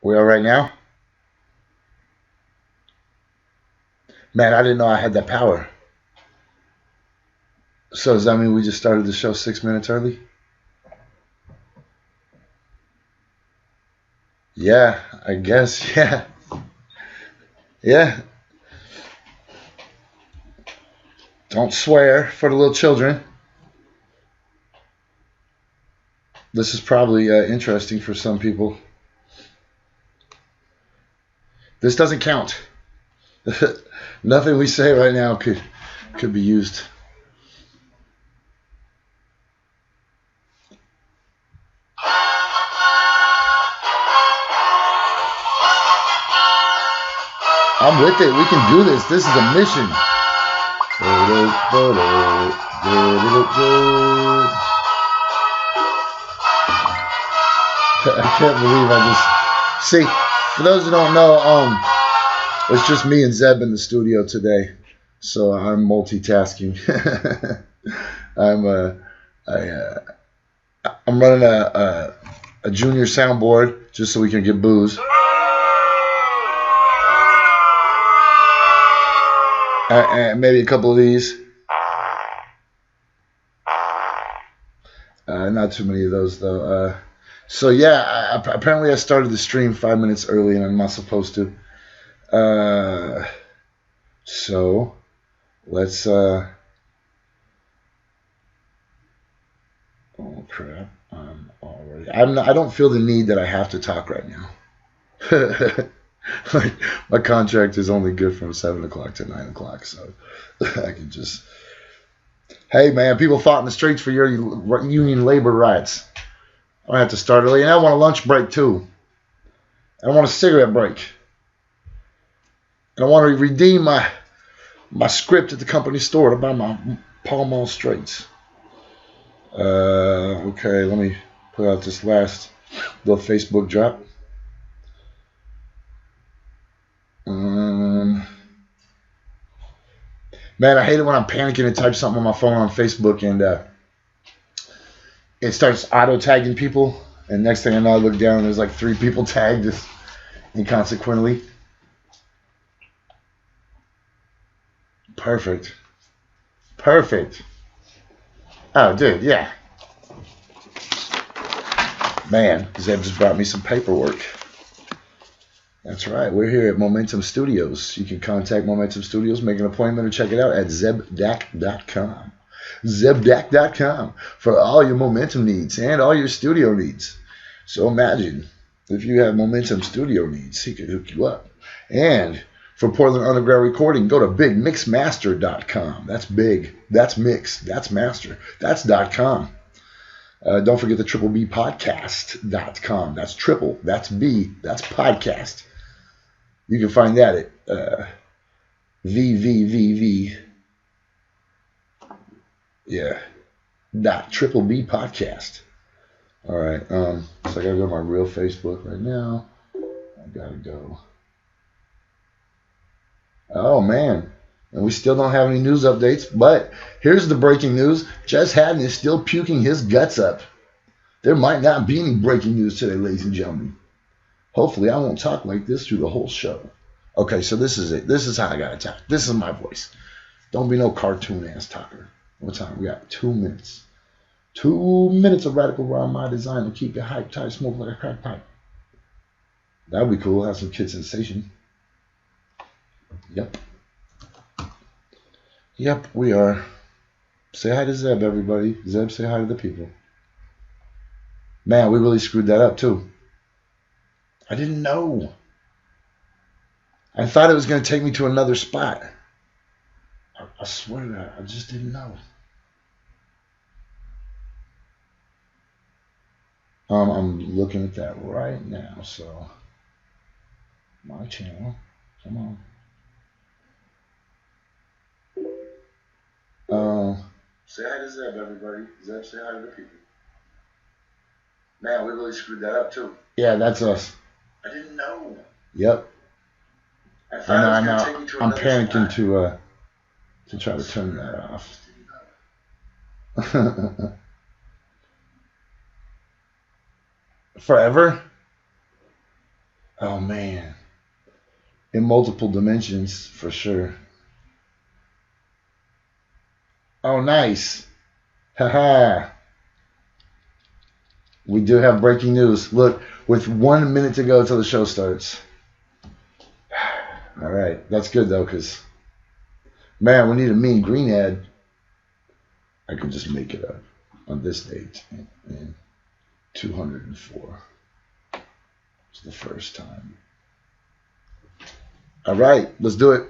We all right now? Man, I didn't know I had that power. So does that mean we just started the show 6 minutes early? Yeah, I guess. Yeah. Yeah. Don't swear for the little children. This is probably interesting for some people. This doesn't count. Nothing we say right now could be used. I'm with it. We can do this. This is a mission. I can't believe I just see. For those who don't know, it's just me and Zeb in the studio today, so I'm multitasking. I'm I'm running a junior soundboard just so we can get booze. And maybe a couple of these. Not too many of those though. So yeah, apparently I started the stream 5 minutes early, and I'm not supposed to. So let's. Oh crap! I don't feel the need that I have to talk right now. Like, my contract is only good from 7 o'clock to 9 o'clock, so I can just. Hey man, people fought in the streets for your union labor rights. I have to start early, and I want a lunch break too. I want a cigarette break. And I want to redeem my script at the company store to buy my Pall Mall straights. Okay, let me put out this last little Facebook drop. Man, I hate it when I'm panicking and type something on my phone on Facebook, and it starts auto-tagging people. And next thing I know, I look down and there's like 3 people tagged just inconsequently. Perfect. Oh, dude, yeah. Man, Zeb just brought me some paperwork. That's right. We're here at Momentum Studios. You can contact Momentum Studios, make an appointment, or check it out at zebdak.com. Zebdak.com for all your momentum needs and all your studio needs. So imagine if you have momentum studio needs, he could hook you up. And for Portland Underground Recording, go to bigmixmaster.com. That's big. That's mix. That's master. That's .com. Don't forget the triple B podcast.com. That's triple. That's B. That's podcast. You can find that at VVVV. Yeah. Triple B podcast. All right. So I gotta go to my real Facebook right now. I gotta go. Oh man. And we still don't have any news updates, but here's the breaking news. Jess Haddon is still puking his guts up. There might not be any breaking news today, ladies and gentlemen. Hopefully I won't talk like this through the whole show. Okay, so this is it. This is how I gotta talk. This is my voice. Don't be no cartoon ass talker. What time? We got 2 minutes. 2 minutes of radical raw my design to keep you hyped, tight, smoke like a crack pipe. That would be cool. Have some kid sensation. Yep, we are. Say hi to Zeb, everybody. Zeb, say hi to the people. Man, we really screwed that up, too. I didn't know. I thought it was going to take me to another spot. I swear to God, I just didn't know. I'm looking at that right now, so. My channel. Come on. Say hi to Zeb, everybody. Zeb, say hi to the people. Man, we really screwed that up, too. Yeah, that's us. I didn't know. Yep. I know. I'm panicking to try to turn that off. Forever? Oh man, in multiple dimensions for sure. Oh nice, haha. We do have breaking news. Look, with 1 minute to go till the show starts. All right, that's good though, cause man, we need a mean green ad. I can just make it up on this date in 204. It's the first time. All right, let's do it.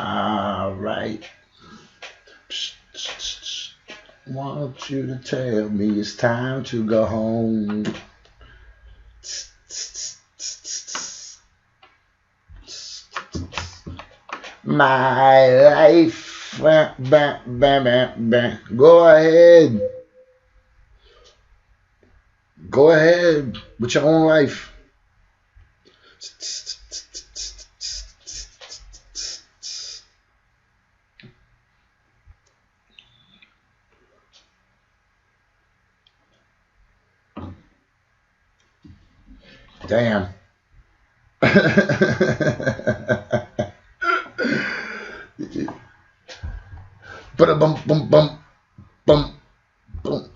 All right. Want you to tell me it's time to go home. My life. Bah, bah, bah, bah, bah. Go ahead. Go ahead with your own life. Damn. But bum bum bum bum bum.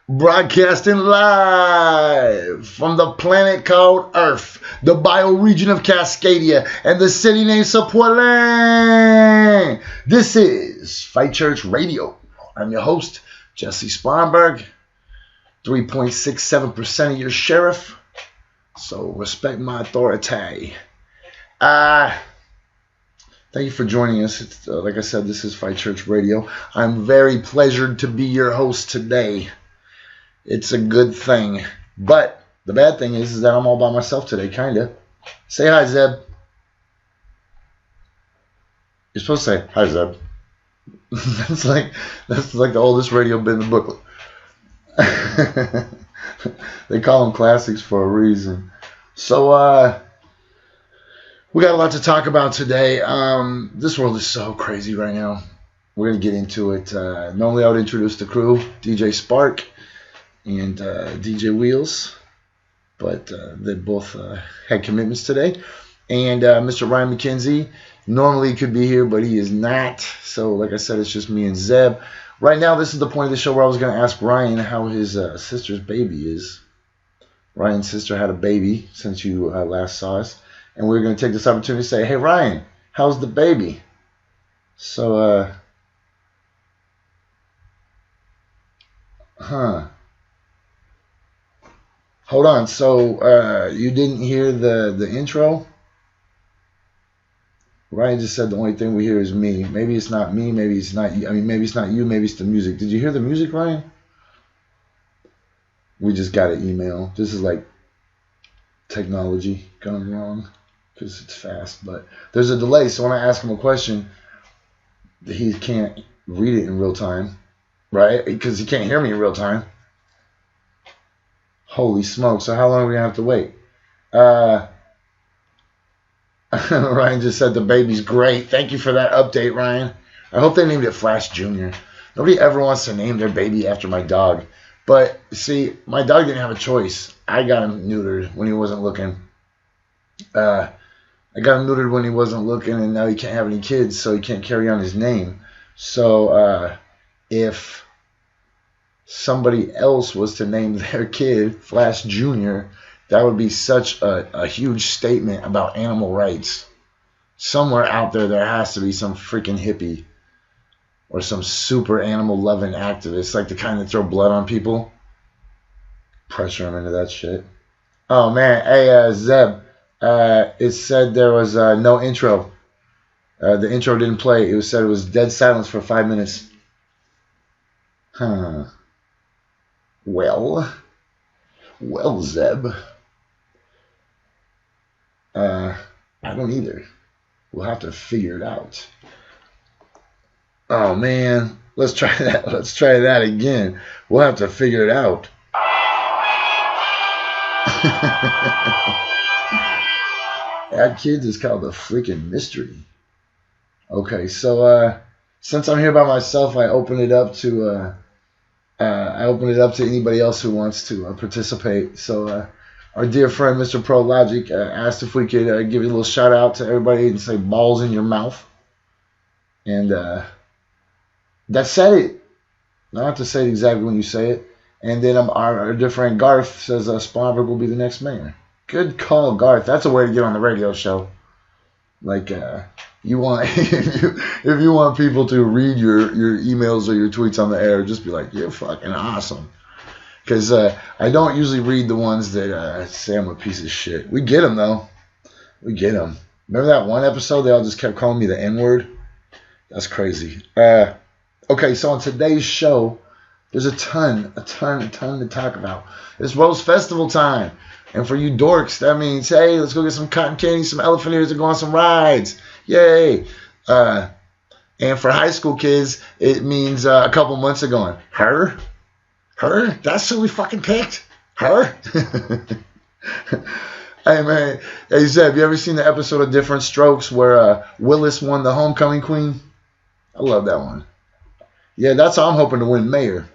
Broadcasting live from the planet called Earth, the bioregion of Cascadia, and the city named Sepoitlán. This is Fight Church Radio. I'm your host, Jesse Sponberg. 3.67% of your sheriff. So respect my authority. Thank you for joining us. It's, like I said, this is Fight Church Radio. I'm very pleasured to be your host today. It's a good thing. But the bad thing is that I'm all by myself today, kind of. Say hi, Zeb. You're supposed to say, hi, Zeb. that's like the oldest radio bit in the booklet. They call them classics for a reason. So, we got a lot to talk about today. This world is so crazy right now. We're going to get into it. Normally I would introduce the crew, DJ Spark and DJ Wheels, but they both had commitments today. And Mr. Ryan McKenzie normally could be here, but he is not. So like I said, it's just me and Zeb. Right now, this is the point of the show where I was going to ask Ryan how his sister's baby is. Ryan's sister had a baby since you last saw us. And we're going to take this opportunity to say, hey, Ryan, how's the baby? So, hold on. So, you didn't hear the intro? Ryan just said the only thing we hear is me. Maybe it's not me. Maybe it's not you. I mean, maybe it's not you. Maybe it's the music. Did you hear the music, Ryan? We just got an email. This is like technology gone wrong because it's fast. But there's a delay. So when I ask him a question, he can't read it in real time, right? Because he can't hear me in real time. Holy smoke. So how long are we going to have to wait? Ryan just said the baby's great. Thank you for that update, Ryan. I hope they named it Flash Jr. Nobody ever wants to name their baby after my dog. But, see, my dog didn't have a choice. I got him neutered when he wasn't looking. I got him neutered when he wasn't looking, and now he can't have any kids, so he can't carry on his name. So, if somebody else was to name their kid Flash Jr., that would be such a huge statement about animal rights. Somewhere out there has to be some freaking hippie or some super animal-loving activist, like the kind that throw blood on people. Pressure them into that shit. Oh, man. Hey, Zeb, it said there was no intro. The intro didn't play. It said it was dead silence for 5 minutes. Huh. Well, Zeb. I don't either. We'll have to figure it out. Oh, man. Let's try that. Let's try that again. We'll have to figure it out. That kid is called the freaking mystery. Okay, so since I'm here by myself, I open it up to anybody else who wants to participate. So our dear friend Mr. Pro Logic asked if we could give a little shout out to everybody and say balls in your mouth. And that said it. I have to say it exactly when you say it. And then our dear friend Garth says Sponberg will be the next mayor. Good call, Garth. That's a way to get on the radio show. Like, you want if you want people to read your emails or your tweets on the air, just be like, you're fucking awesome. Because I don't usually read the ones that say I'm a piece of shit. We get them, though. We get them. Remember that one episode? They all just kept calling me the N-word? That's crazy. Okay, so on today's show, there's a ton to talk about. It's Rose Festival time. And for you dorks, that means, hey, let's go get some cotton candy, some elephant ears, and go on some rides. Yay. And for high school kids, it means a couple months ago. Her? That's who we fucking picked? Her? Hey, man. Hey, Zeb, have you ever seen the episode of Different Strokes where Willis won the homecoming queen? I love that one. Yeah, that's how I'm hoping to win mayor.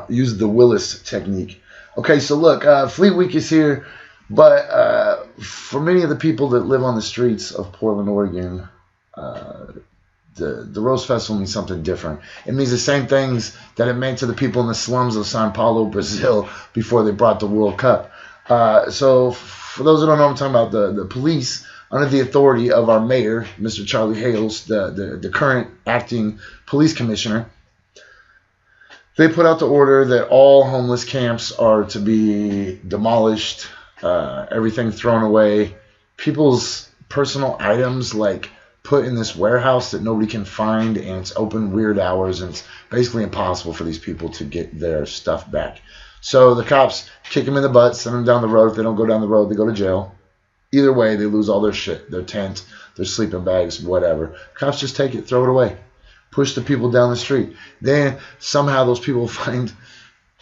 Use the Willis technique. Okay, so look, Fleet Week is here, but for many of the people that live on the streets of Portland, Oregon, the Rose Festival means something different. It means the same things that it meant to the people in the slums of Sao Paulo, Brazil, before they brought the World Cup. So for those who don't know, I'm talking about the police under the authority of our mayor, Mr. Charlie Hales, the current acting police commissioner. They put out the order that all homeless camps are to be demolished, everything thrown away, people's personal items like put in this warehouse that nobody can find, and it's open weird hours, and it's basically impossible for these people to get their stuff back. So the cops kick them in the butt, send them down the road. If they don't go down the road, they go to jail. Either way, they lose all their shit, their tent, their sleeping bags, whatever. Cops just take it, throw it away. Push the people down the street. Then somehow those people find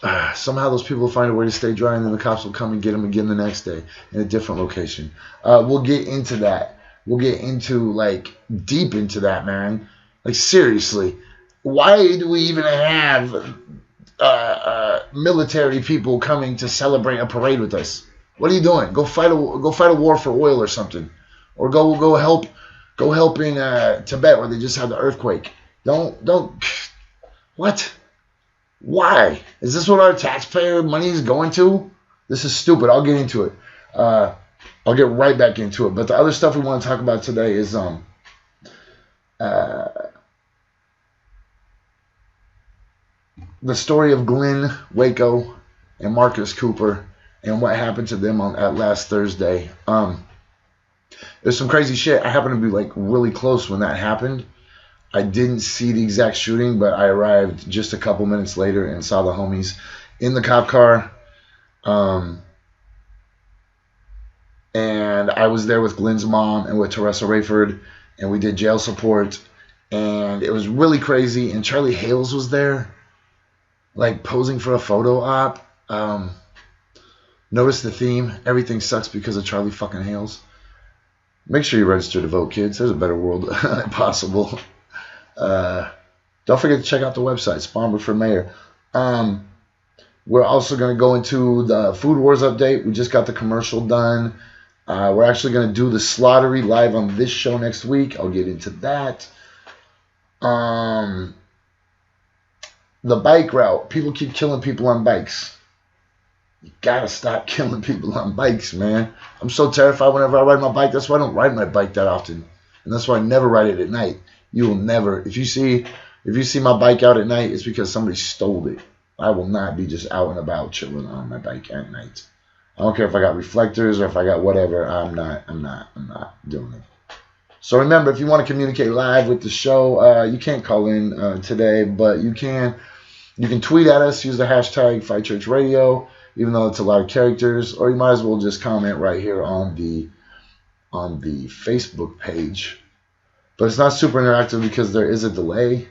a way to stay dry, and then the cops will come and get them again the next day in a different location. We'll get into that. We'll get into deep into that, man. Like seriously, why do we even have military people coming to celebrate a parade with us? What are you doing? Go fight a war for oil or something, or go help in Tibet where they just had the earthquake. Don't. What? Why? Is this what our taxpayer money is going to? This is stupid. I'll get into it. I'll get right back into it. But the other stuff we want to talk about today is the story of Glenn Waco and Marcus Cooper and what happened to them at last Thursday. There's some crazy shit. I happened to be really close when that happened. I didn't see the exact shooting, but I arrived just a couple minutes later and saw the homies in the cop car. And I was there with Glenn's mom and with Teresa Rayford, and we did jail support. And it was really crazy. And Charlie Hales was there, posing for a photo op. Notice the theme. Everything sucks because of Charlie fucking Hales. Make sure you register to vote, kids. There's a better world possible. Don't forget to check out the website, Spomber for Mayor. We're also going to go into the Foodwars update. We just got the commercial done. We're actually going to do the slaughtery live on this show next week. I'll get into that. The bike route. People keep killing people on bikes. You gotta stop killing people on bikes, man. I'm so terrified whenever I ride my bike. That's why I don't ride my bike that often. And that's why I never ride it at night. You will never. If you see my bike out at night, it's because somebody stole it. I will not be just out and about chilling on my bike at night. I don't care if I got reflectors or if I got whatever. I'm not doing it. So remember, if you want to communicate live with the show, you can't call in today, but you can tweet at us. Use the hashtag FightChurchRadio, even though it's a lot of characters, or you might as well just comment right here on the Facebook page. But it's not super interactive because there is a delay.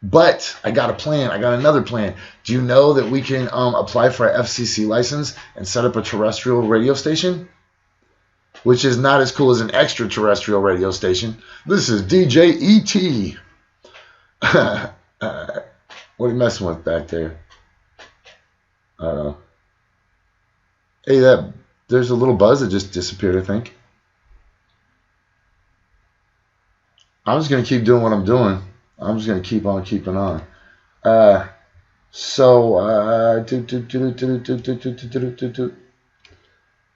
But I got a plan. I got another plan. Do you know that we can apply for an FCC license and set up a terrestrial radio station? Which is not as cool as an extraterrestrial radio station. This is DJ E.T. What are you messing with back there? Hey, there's a little buzz that just disappeared, I think. I'm just going to keep doing what I'm doing. I'm just going to keep on keeping on.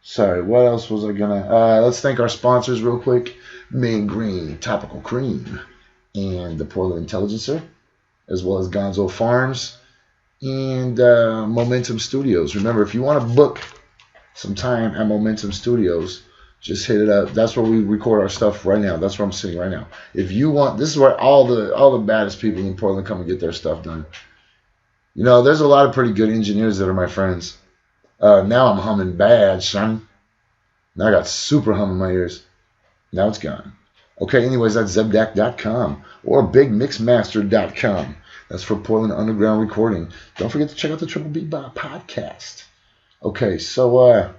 Sorry, what else was I going to... let's thank our sponsors real quick. Main Green Topical Cream and the Portland Intelligencer, as well as Gonzo Farms and Momentum Studios. Remember, if you want to book some time at Momentum Studios, just hit it up. That's where we record our stuff right now. That's where I'm sitting right now. If you want, this is where all the baddest people in Portland come and get their stuff done. You know, there's a lot of pretty good engineers that are my friends. Now I'm humming bad, son. Now I got super hum in my ears. Now it's gone. Okay, anyways, that's zebdak.com or bigmixmaster.com. That's for Portland Underground Recording. Don't forget to check out the Triple B podcast. Okay, so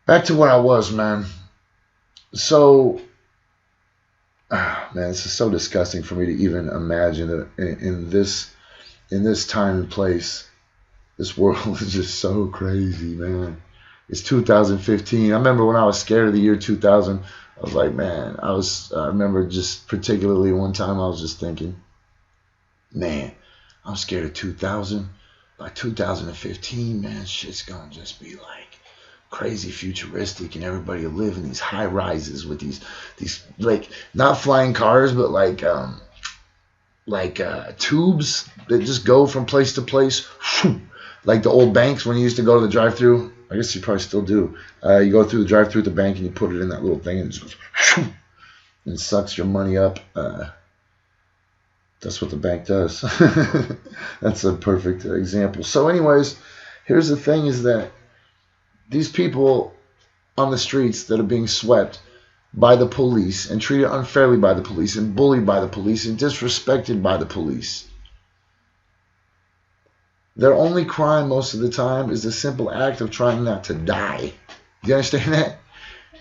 back to what I was, man. So, man, this is so disgusting for me to even imagine that in this time and place, this world is just so crazy, man. It's 2015. I remember when I was scared of the year 2000. I was like, man, I remember just particularly one time I was just thinking, man, I'm scared of 2000. By 2015, man, shit's gonna just be like crazy futuristic, and everybody will live in these high rises with these like not flying cars, but like tubes that just go from place to place. Like the old banks when you used to go to the drive-thru. I guess you probably still do. You go through the drive-thru at the bank and you put it in that little thing and it just goes and sucks your money up. That's what the bank does. That's a perfect example. So anyways, here's the thing is that these people on the streets that are being swept by the police and treated unfairly by the police and bullied by the police and disrespected by the police, their only crime most of the time is the simple act of trying not to die. Do you understand that?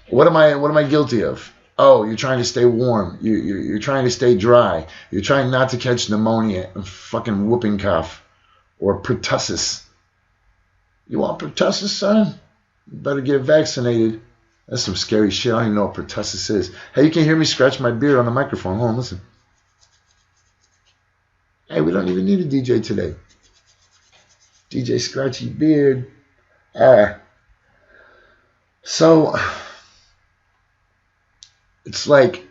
What am I guilty of? Oh, you're trying to stay warm. You're trying to stay dry. You're trying not to catch pneumonia and fucking whooping cough or pertussis. You want pertussis, son? You better get vaccinated. That's some scary shit. I don't even know what pertussis is. Hey, you can hear me scratch my beard on the microphone. Hold on, listen. Hey, we don't even need a DJ today. DJ Scratchy Beard. So it's like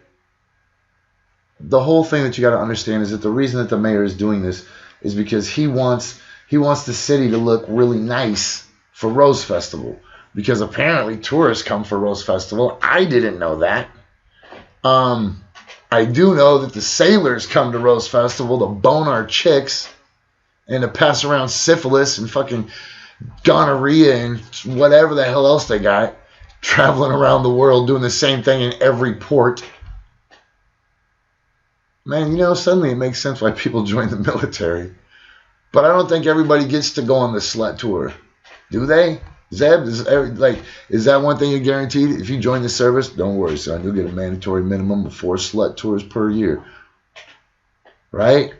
the whole thing that you got to understand is that the reason that the mayor is doing this is because he wants the city to look really nice for Rose Festival, because apparently tourists come for Rose Festival. I didn't know that. I do know that the sailors come to Rose Festival to bone our chicks and to pass around syphilis and fucking gonorrhea and whatever the hell else they got, traveling around the world doing the same thing in every port. Man, suddenly it makes sense why people join the military. But I don't think everybody gets to go on the slut tour. Do they? Zeb, is that one thing you're guaranteed? If you join the service, don't worry, son. You'll get a mandatory minimum of 4 slut tours per year. Right?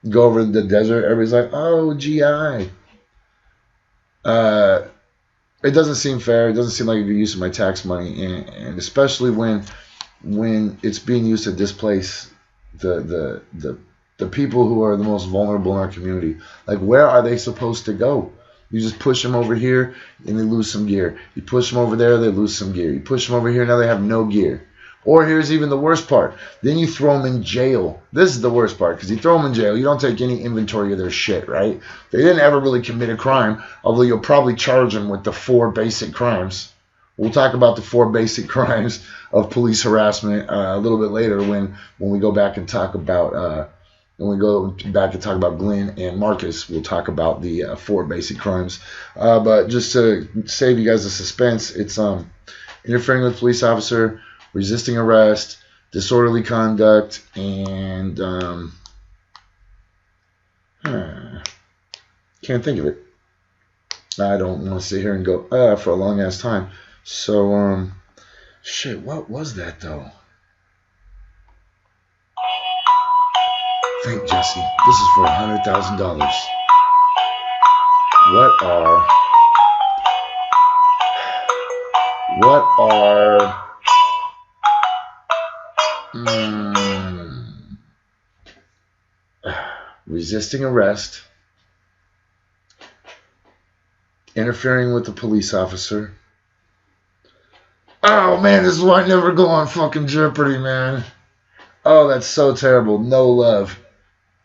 Go over the desert, everybody's like, oh, GI. It doesn't seem fair. It doesn't seem like a good use of my tax money, and especially when it's being used to displace the people who are the most vulnerable in our community. Like, where are they supposed to go? You just push them over here and they lose some gear. You push them over there, they lose some gear. You push them over here, now they have no gear. Or here's even the worst part. Then you throw them in jail. This is the worst part, because you throw them in jail. You don't take any inventory of their shit, right? They didn't ever really commit a crime, although you'll probably charge them with the 4 basic crimes. We'll talk about the 4 basic crimes of police harassment a little bit later when we go back and talk about Glenn and Marcus. We'll talk about the 4 basic crimes. But just to save you guys the suspense, it's interfering with a police officer, resisting arrest, disorderly conduct, and can't think of it. I don't want to sit here and go for a long ass time. So shit, what was that though? Thank Jesse. This is for $100,000. What are resisting arrest, interfering with the police officer. Oh man, this is why I never go on fucking Jeopardy, man. Oh, that's so terrible. No love.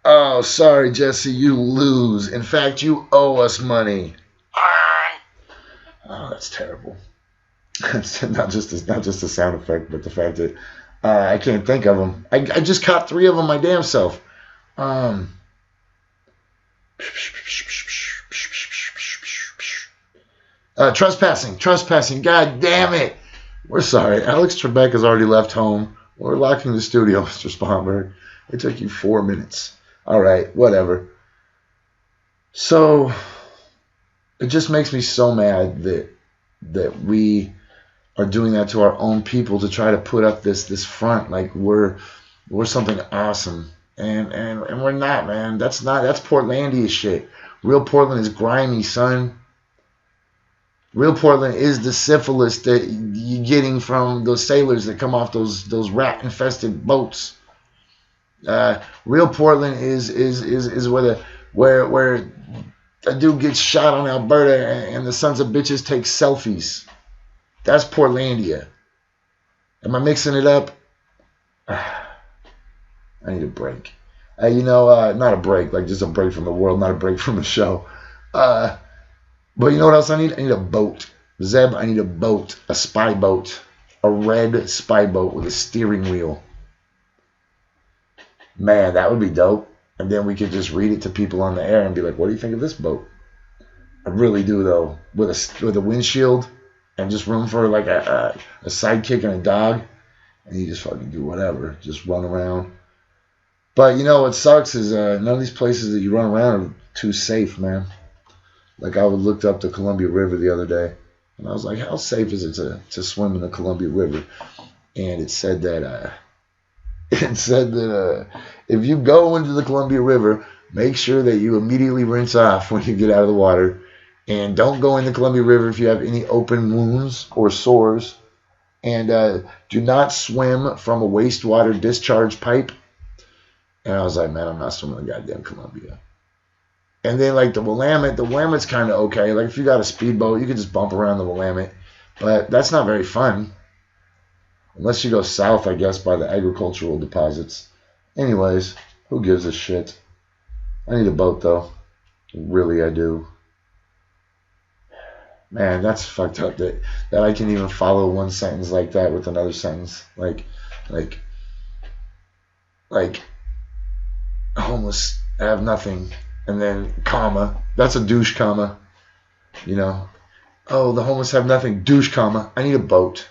Oh, sorry, Jesse, you lose. In fact, you owe us money. Oh, that's terrible. It's not just a sound effect, but the fact that I can't think of them. I just caught 3 of them my damn self. Trespassing. God damn it. We're sorry. Alex Trebek has already left home. We're locking the studio, Mr. Sponberg. It took you 4 minutes. All right, whatever. So it just makes me so mad that we are doing that to our own people to try to put up this front like we're something awesome. And we're not, man. That's Portlandia shit. Real Portland is grimy, son. Real Portland is the syphilis that you're getting from those sailors that come off those rat-infested boats. Real Portland is where a dude gets shot on Alberta and the sons of bitches take selfies. That's Portlandia. Am I mixing it up? I need a break. Not a break, like just a break from the world, not a break from the show. But you know what else I need? I need a boat. Zeb, I need a boat, a spy boat, a red spy boat with a steering wheel. Man, that would be dope. And then we could just read it to people on the air and be like, what do you think of this boat? I really do, though. With a windshield and just room for like a sidekick and a dog. And you just fucking do whatever. Just run around. But, what sucks is none of these places that you run around are too safe, man. Like, I looked up the Columbia River the other day, and I was like, how safe is it to swim in the Columbia River? And it said that if you go into the Columbia River, make sure that you immediately rinse off when you get out of the water. And don't go in the Columbia River if you have any open wounds or sores. And do not swim from a wastewater discharge pipe. And I was like, man, I'm not swimming the goddamn Columbia. And then, like, the Willamette's kind of okay. Like, if you got a speedboat, you can just bump around the Willamette. But that's not very fun. Unless you go south, I guess, by the agricultural deposits. Anyways, who gives a shit? I need a boat, though. Really, I do. Man, that's fucked up that I can even follow one sentence like that with another sentence. Like, homeless, have nothing. And then, comma, that's a douche, comma, Oh, the homeless have nothing, douche, comma, I need a boat.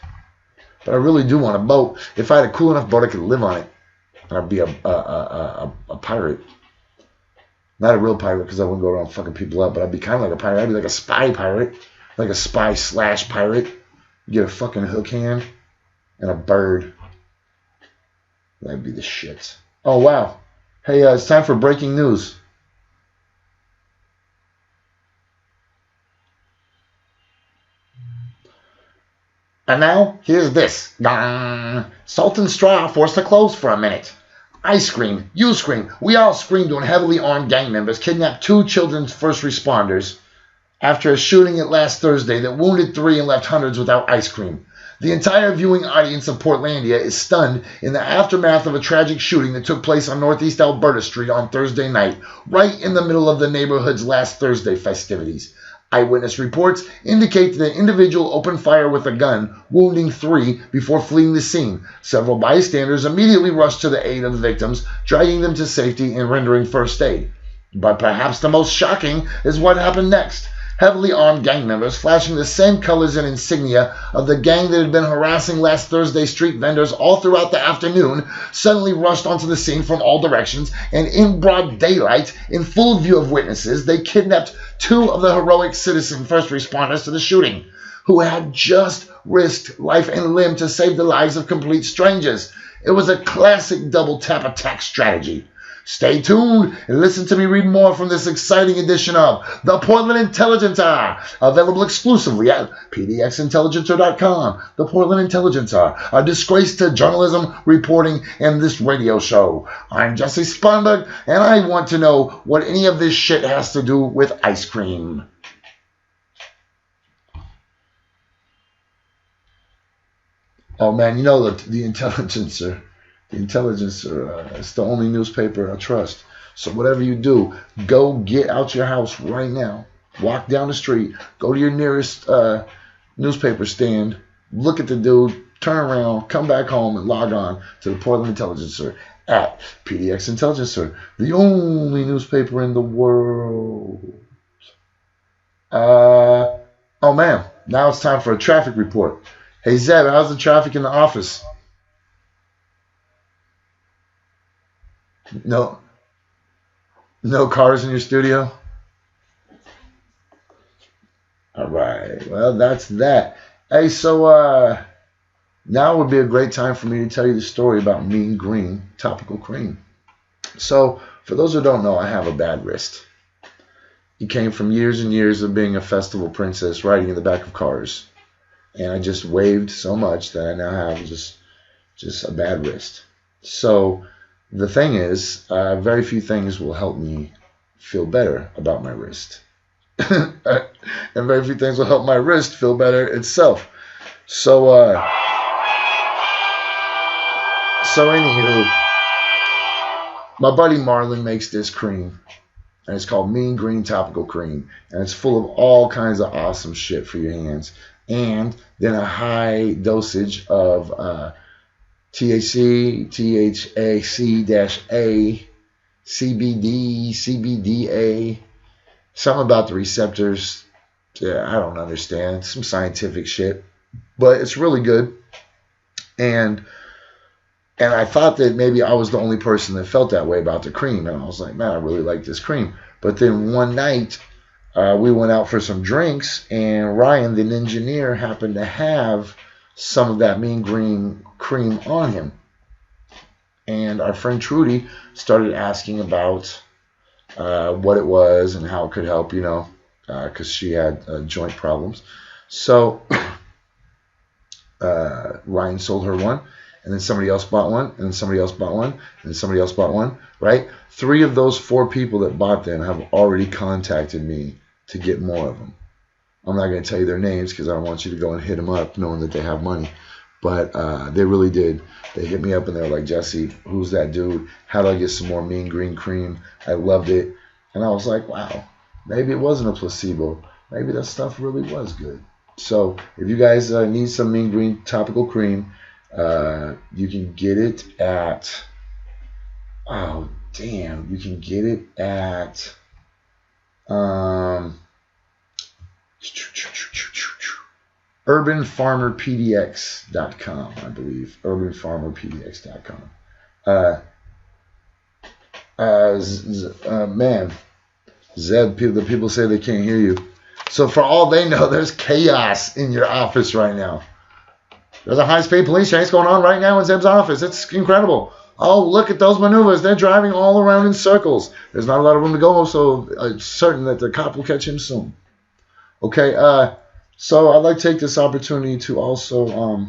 But I really do want a boat. If I had a cool enough boat, I could live on it. And I'd be a pirate. Not a real pirate, because I wouldn't go around fucking people up, but I'd be kind of like a pirate. I'd be like a spy pirate. Like a spy/pirate. You get a fucking hook hand and a bird. That'd be the shit. Oh, wow. Hey, it's time for breaking news. And now, here's this. Salt and Straw forced to close for a minute. I screamed. You screamed. We all screamed when heavily armed gang members kidnapped 2 children's first responders after a shooting at last Thursday that wounded 3 and left hundreds without ice cream. The entire viewing audience of Portlandia is stunned in the aftermath of a tragic shooting that took place on Northeast Alberta Street on Thursday night, right in the middle of the neighborhood's last Thursday festivities. Eyewitness reports indicate that an individual opened fire with a gun, wounding 3 before fleeing the scene. Several bystanders immediately rushed to the aid of the victims, dragging them to safety and rendering first aid. But perhaps the most shocking is what happened next. Heavily armed gang members, flashing the same colors and insignia of the gang that had been harassing last Thursday street vendors all throughout the afternoon, suddenly rushed onto the scene from all directions, and in broad daylight, in full view of witnesses, they kidnapped 2 of the heroic citizen first responders to the shooting, who had just risked life and limb to save the lives of complete strangers. It was a classic double tap attack strategy. Stay tuned and listen to me read more from this exciting edition of The Portland Intelligencer, available exclusively at pdxintelligencer.com. The Portland Intelligencer, a disgrace to journalism, reporting, and this radio show. I'm Jesse Sponberg, and I want to know what any of this shit has to do with ice cream. Oh man, the Intelligencer. The Intelligencer, it's the only newspaper I trust. So whatever you do, go get out your house right now. Walk down the street. Go to your nearest newspaper stand. Look at the dude. Turn around. Come back home and log on to the Portland Intelligencer at PDX Intelligencer, the only newspaper in the world. Oh Oh man, now it's time for a traffic report. Hey Zeb, how's the traffic in the office? No, no cars in your studio? All right. Well, that's that. Hey, so now would be a great time for me to tell you the story about Mean Green topical cream. So, for those who don't know, I have a bad wrist. It came from years and years of being a festival princess riding in the back of cars. And I just waved so much that I now have just a bad wrist. So, the thing is, very few things will help me feel better about my wrist. And very few things will help my wrist feel better itself. So, anywho, my buddy Marlon makes this cream, and it's called Mean Green Topical Cream, and it's full of all kinds of awesome shit for your hands, and then a high dosage of THC, THAC-A, CBD, CBDA, something about the receptors. Yeah, I don't understand. Some scientific shit, but it's really good. And I thought that maybe I was the only person that felt that way about the cream. And I was like, man, I really like this cream. But then one night, we went out for some drinks, and Ryan, the engineer, happened to have some of that Mean Green cream on him. And our friend Trudy started asking about what it was and how it could help, because she had joint problems. So Ryan sold her one, and then somebody else bought one, and then somebody else bought one, and then somebody else bought one, right? 3 of those 4 people that bought them have already contacted me to get more of them. I'm not going to tell you their names because I don't want you to go and hit them up knowing that they have money. But they really did. They hit me up and they were like, Jesse, who's that dude? How do I get some more Mean Green cream? I loved it. And I was like, wow, maybe it wasn't a placebo. Maybe that stuff really was good. So if you guys need some Mean Green topical cream, you can get it at, you can get it at, urbanfarmerpdx.com, I believe. urbanfarmerpdx.com. Man, Zeb, the people say they can't hear you. So for all they know, there's chaos in your office right now. There's a high-speed police chase going on right now in Zeb's office. It's incredible. Oh, look at those maneuvers. They're driving all around in circles. There's not a lot of room to go, so it's certain that the cop will catch him soon. Okay, so I'd like to take this opportunity to also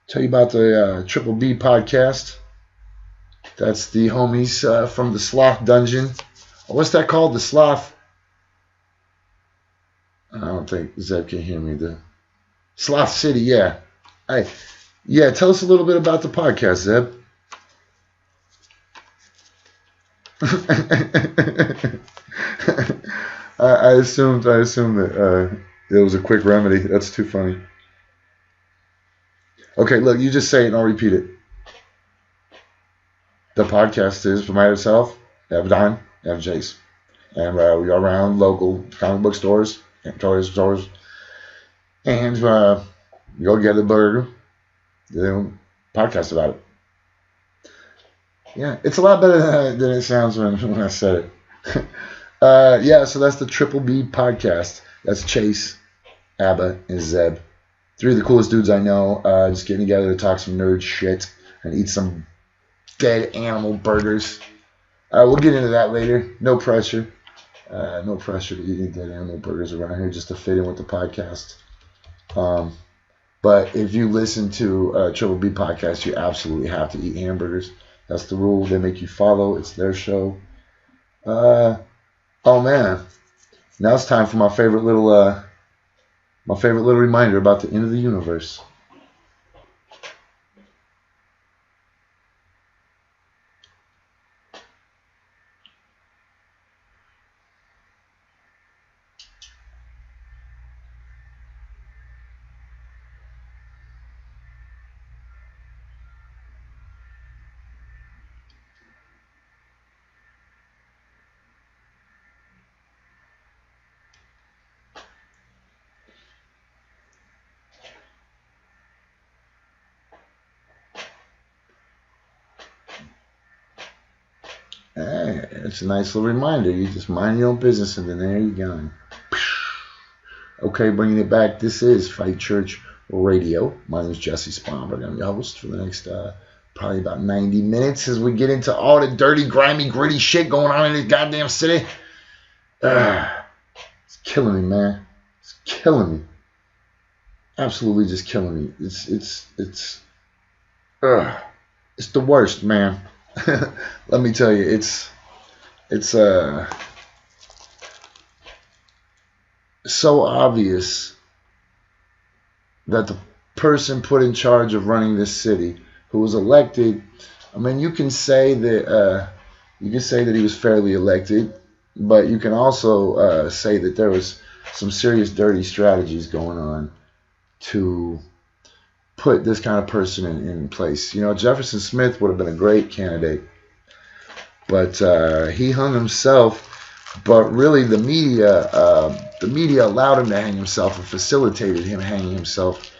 tell you about the Triple B podcast. That's the homies from the Sloth Dungeon. What's that called? The Sloth. I don't think Zeb can hear me. The Sloth City, yeah. Hey, yeah, tell us a little bit about the podcast, Zeb. I assumed that it was a quick remedy. That's too funny. Okay, look, you just say it and I'll repeat it. The podcast is by myself, Don, and Jace. And we go around local comic book stores and toy stores. And go get a burger. Then podcast about it. Yeah, it's a lot better than it sounds when I said it. Yeah, so that's the Triple B podcast. That's Chase, Abba, and Zeb. 3 of the coolest dudes I know. Just getting together to talk some nerd shit and eat some dead animal burgers. We'll get into that later. No pressure. No pressure to eat any dead animal burgers around here just to fit in with the podcast. But if you listen to Triple B podcast, you absolutely have to eat hamburgers. That's the rule. They make you follow. It's their show. Oh man, now it's time for my favorite little reminder about the end of the universe. Yeah, it's a nice little reminder. You just mind your own business, and then there you go. Okay, bringing it back. This is Fight Church Radio. My name is Jesse Spomberg. I'm your host for the next probably about 90 minutes as we get into all the dirty, grimy, gritty shit going on in this goddamn city. It's killing me, man. It's killing me. Absolutely just killing me. It's the worst, man. Let me tell you, it's so obvious that the person put in charge of running this city, who was elected, I mean, you can say that he was fairly elected, but you can also say that there was some serious dirty strategies going on to put this kind of person in place. You know, Jefferson Smith would have been a great candidate, but he hung himself. But really, the media allowed him to hang himself and facilitated him hanging himself,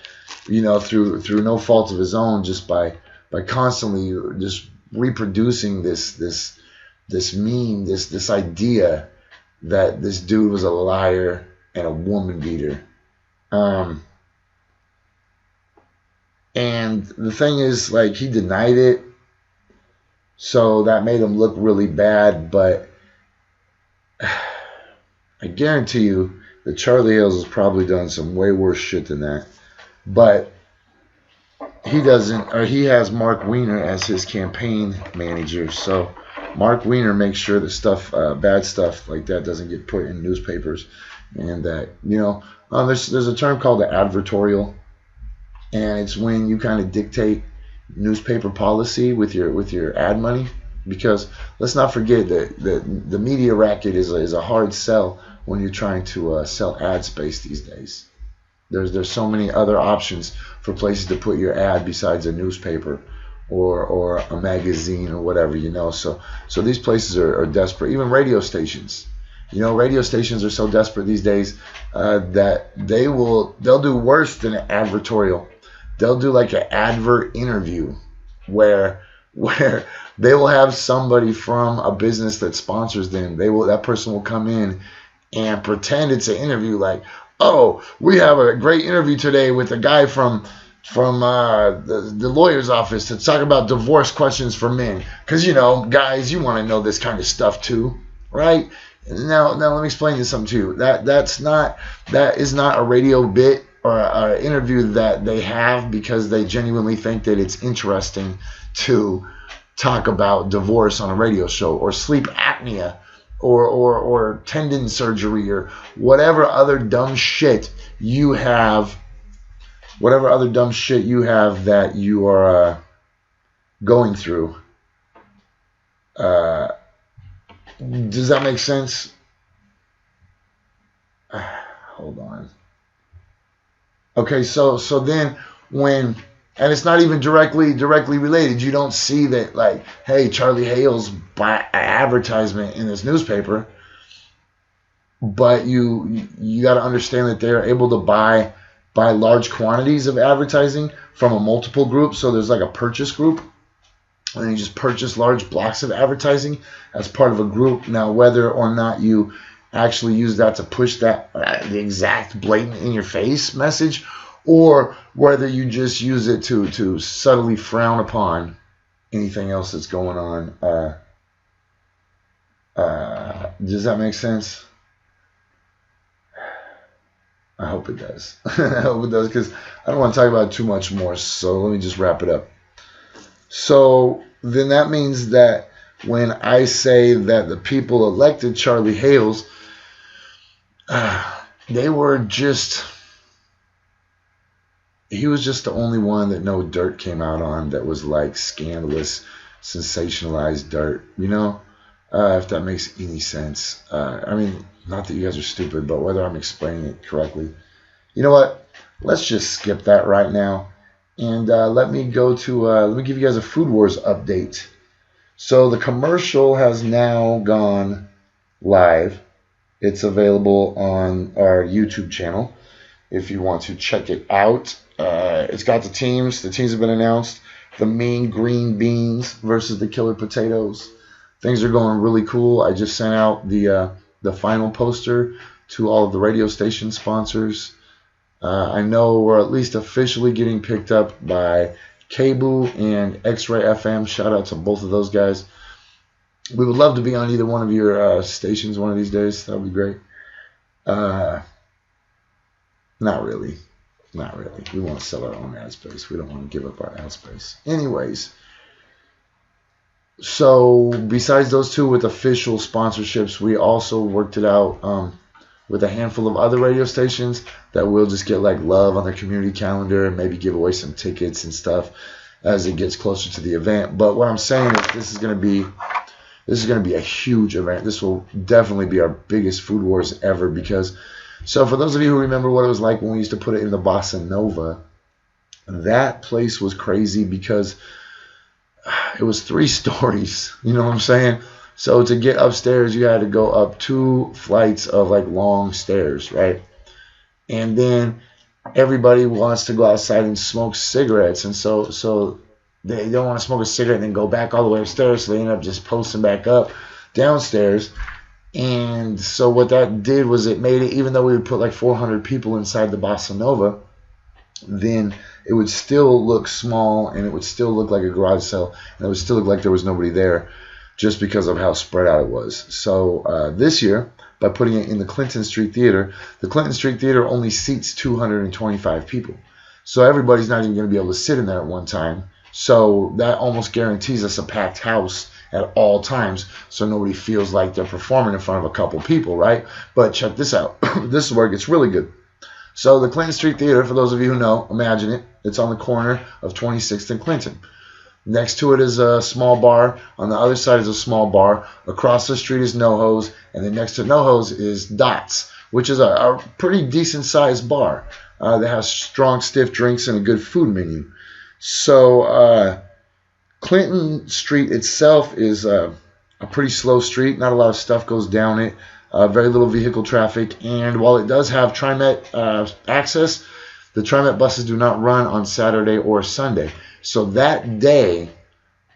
you know, through no fault of his own, just by constantly just reproducing this meme, this idea that this dude was a liar and a woman beater. And the thing is, like, he denied it, so that made him look really bad, but I guarantee you that Charlie Hales has probably done some way worse shit than that. But he doesn't, or he has Mark Weiner as his campaign manager. So Mark Weiner makes sure that stuff, bad stuff like that doesn't get put in newspapers. And that, you know, there's a term called the advertorial. And it's when you kind of dictate newspaper policy with your ad money. Because let's not forget that the media racket is a hard sell when you're trying to sell ad space these days. There's so many other options for places to put your ad besides a newspaper or a magazine or whatever, you know. So these places are desperate. Even radio stations. You know, radio stations are so desperate these days that they'll do worse than an advertorial. They'll do like an advert interview where they will have somebody from a business that sponsors them. That person will come in and pretend it's an interview, like, oh, we have a great interview today with a guy from the lawyer's office to talk about divorce questions for men. Because, you know, guys, you want to know this kind of stuff too, right? Now let me explain this something to you. That is not a radio bit or an interview that they have because they genuinely think that it's interesting to talk about divorce on a radio show, or sleep apnea, or tendon surgery, or whatever other dumb shit you have that you are going through. Does that make sense? Hold on. Okay, so then when, and it's not even directly related. You don't see that, like, hey, Charlie Hales buy an advertisement in this newspaper, but you got to understand that they're able to buy large quantities of advertising from a multiple group. So there's like a purchase group, and you just purchase large blocks of advertising as part of a group. Now, whether or not you actually use that to push that the exact blatant in your face message, or whether you just use it to subtly frown upon anything else that's going on. Does that make sense? I hope it does. I hope it does, because I don't want to talk about it too much more, so let me just wrap it up. So then that means that when I say that the people elected Charlie Hales, he was just the only one that no dirt came out on that was like scandalous, sensationalized dirt, you know, if that makes any sense. I mean, not that you guys are stupid, but whether I'm explaining it correctly. You know what? Let's just skip that right now. And let me give you guys a Foodwars update. So the commercial has now gone live. It's available on our YouTube channel if you want to check it out. It's got the teams. The teams have been announced. The Mean Green Beans versus the Killer Potatoes. things are going really cool. I just sent out the final poster to all of the radio station sponsors. I know we're at least officially getting picked up by Cable and X-Ray FM. Shout out to both of those guys. We would love to be on either one of your stations one of these days. That would be great. Not really. Not really. We want to sell our own ad space. We don't want to give up our ad space. Anyways, so besides those two with official sponsorships, we also worked it out with a handful of other radio stations that will just get like love on their community calendar and maybe give away some tickets and stuff as it gets closer to the event. But what I'm saying is this is going to be a huge event. This will definitely be our biggest Food Wars ever because, so for those of you who remember what it was like when we used to put it in the Bossa Nova, that place was crazy because it was 3 stories. You know what I'm saying? So to get upstairs, you had to go up 2 flights of like long stairs, right? And then everybody wants to go outside and smoke cigarettes, and so they don't want to smoke a cigarette and then go back all the way upstairs, so they end up just posting back up downstairs. And so what that did was it made it, even though we would put like 400 people inside the Bossa Nova, then it would still look small and it would still look like a garage sale and it would still look like there was nobody there just because of how spread out it was. So this year, by putting it in the Clinton Street Theater, the Clinton Street Theater only seats 225 people. So everybody's not even going to be able to sit in there at one time. So that almost guarantees us a packed house at all times, so nobody feels like they're performing in front of a couple people, right? But check this out. This is where it gets really good. So the Clinton Street Theater, for those of you who know, imagine it. It's on the corner of 26th and Clinton. Next to it is a small bar. On the other side is a small bar. Across the street is NoHo's. And then next to NoHo's is Dots, which is a pretty decent-sized bar that has strong, stiff drinks and a good food menu. So Clinton Street itself is a pretty slow street. Not a lot of stuff goes down it. Very little vehicle traffic. And while it does have TriMet access, the TriMet buses do not run on Saturday or Sunday. So that day,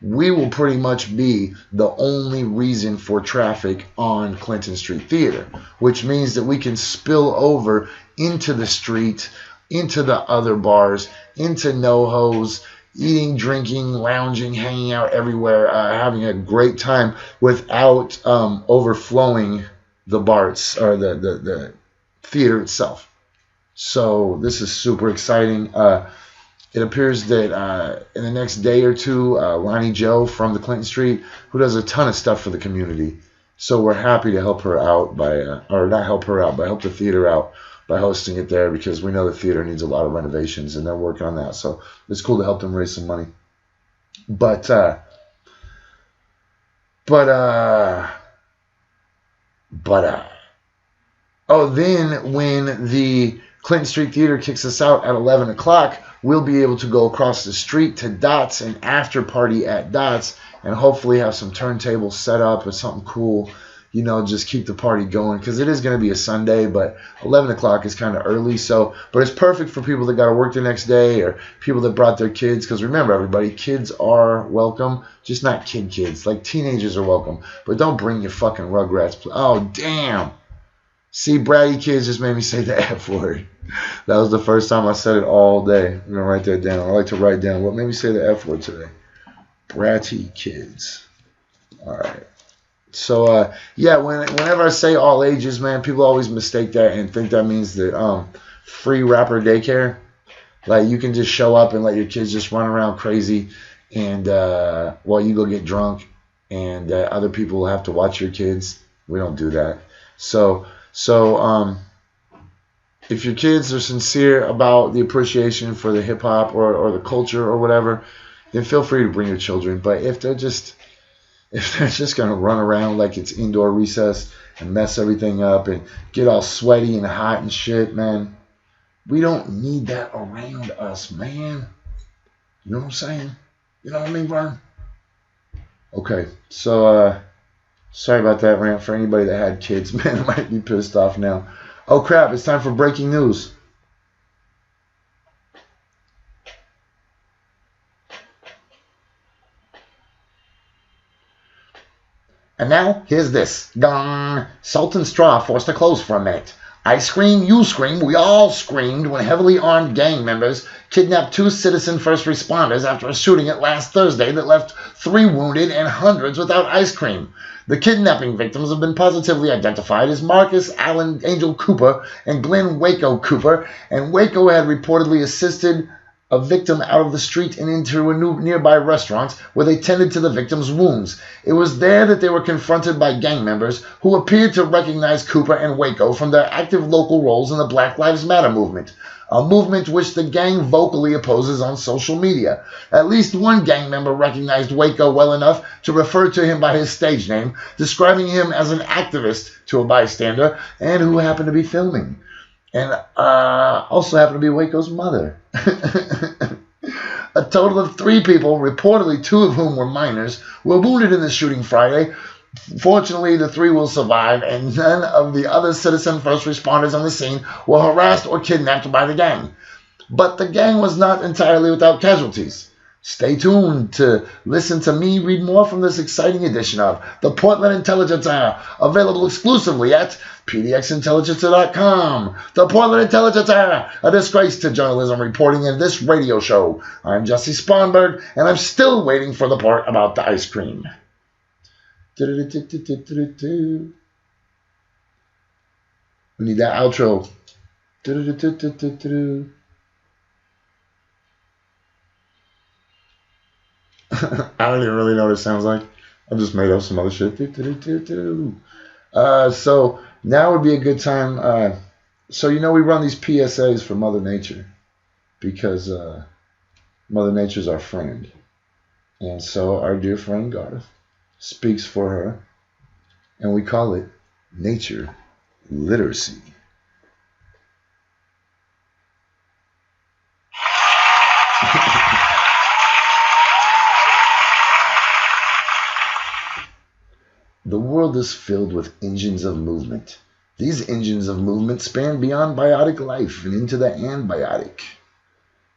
we will pretty much be the only reason for traffic on Clinton Street Theater, which means that we can spill over into the street, into the other bars, into NoHo's, eating, drinking, lounging, hanging out everywhere, having a great time without overflowing the bars or the theater itself. So this is super exciting. It appears that in the next day or two, Lonnie Joe from the Clinton Street, who does a ton of stuff for the community, so we're happy to help her out by, or not help her out, but help the theater out by hosting it there, because we know the theater needs a lot of renovations and they're working on that. So it's cool to help them raise some money. But then when the Clinton Street Theater kicks us out at 11 o'clock, we'll be able to go across the street to Dots and after party at Dots and hopefully have some turntables set up or something cool, you know, just keep the party going, because it is going to be a Sunday, but 11 o'clock is kind of early. So, but it's perfect for people that got to work the next day or people that brought their kids, because remember, everybody, kids are welcome, just not kids. Like teenagers are welcome, but don't bring your fucking Rugrats. Oh, damn. See, bratty kids just made me say the F word. That was the first time I said it all day. I'm going to write that down. I like to write down what made me say the F word today. Bratty kids. All right. So, yeah, whenever I say all ages, man, people always mistake that and think that means that free rapper daycare. Like, you can just show up and let your kids just run around crazy and while you go get drunk, and other people will have to watch your kids. We don't do that. So if your kids are sincere about the appreciation for the hip-hop or the culture or whatever, then feel free to bring your children. But if they're just going to run around like it's indoor recess and mess everything up and get all sweaty and hot and shit, man, we don't need that around us, man. You know what I'm saying? You know what I mean, Brian? Okay, so sorry about that rant for anybody that had kids. Man, I might be pissed off now. Oh, crap, it's time for breaking news. And now, here's this. Gong. Salt and Straw forced to close for a minute. I scream, you scream, we all screamed when heavily armed gang members kidnapped 2 citizen first responders after a shooting at last Thursday that left 3 wounded and hundreds without ice cream. The kidnapping victims have been positively identified as Marcus Allen Angel Cooper and Glenn Waco Cooper, and Waco had reportedly assisted a victim out of the street and into a nearby restaurant where they tended to the victim's wounds. It was there that they were confronted by gang members who appeared to recognize Cooper and Waco from their active local roles in the Black Lives Matter movement, a movement which the gang vocally opposes on social media. At least one gang member recognized Waco well enough to refer to him by his stage name, describing him as an activist to a bystander and who happened to be filming. And also happened to be Waco's mother. A total of 3 people, reportedly 2 of whom were minors, were wounded in the shooting Friday. Fortunately, the 3 will survive, and none of the other citizen first responders on the scene were harassed or kidnapped by the gang. But the gang was not entirely without casualties. Stay tuned to listen to me read more from this exciting edition of the Portland Intelligencer, available exclusively at pdxintelligencer.com. The Portland Intelligencer, a disgrace to journalism reporting in this radio show. I'm Jesse Sponberg, and I'm still waiting for the part about the ice cream. We need that outro. I don't even really know what it sounds like. I just made up some other shit. So now would be a good time. So we run these PSAs for Mother Nature because Mother Nature's our friend. And so our dear friend Garth speaks for her, and we call it nature literacy. The world is filled with engines of movement. These engines of movement span beyond biotic life and into the anbiotic.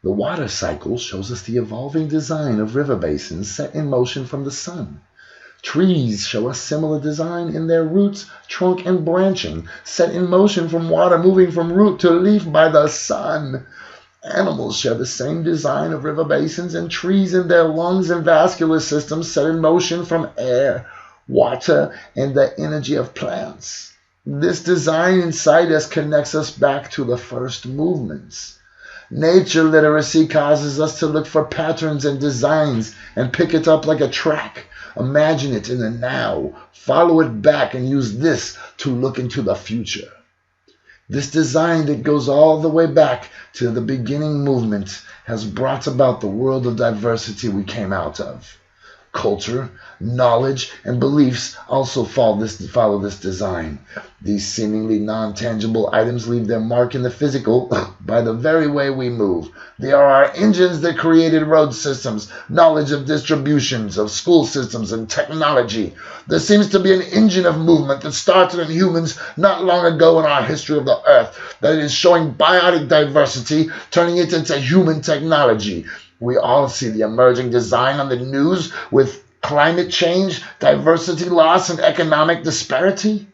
The water cycle shows us the evolving design of river basins set in motion from the sun. Trees show us similar design in their roots, trunk, and branching, set in motion from water moving from root to leaf by the sun. Animals share the same design of river basins and trees in their lungs and vascular systems set in motion from air, water, and the energy of plants. This design inside us connects us back to the first movements. Nature literacy causes us to look for patterns and designs and pick it up like a track. Imagine it in the now, follow it back, and use this to look into the future. This design that goes all the way back to the beginning movement has brought about the world of diversity we came out of. Culture, knowledge, and beliefs also follow this design. These seemingly non-tangible items leave their mark in the physical by the very way we move. They are our engines that created road systems, knowledge of distributions, of school systems, and technology. There seems to be an engine of movement that started in humans not long ago in our history of the earth that is showing biotic diversity, turning it into human technology. We all see the emerging design on the news with climate change, diversity loss, and economic disparity.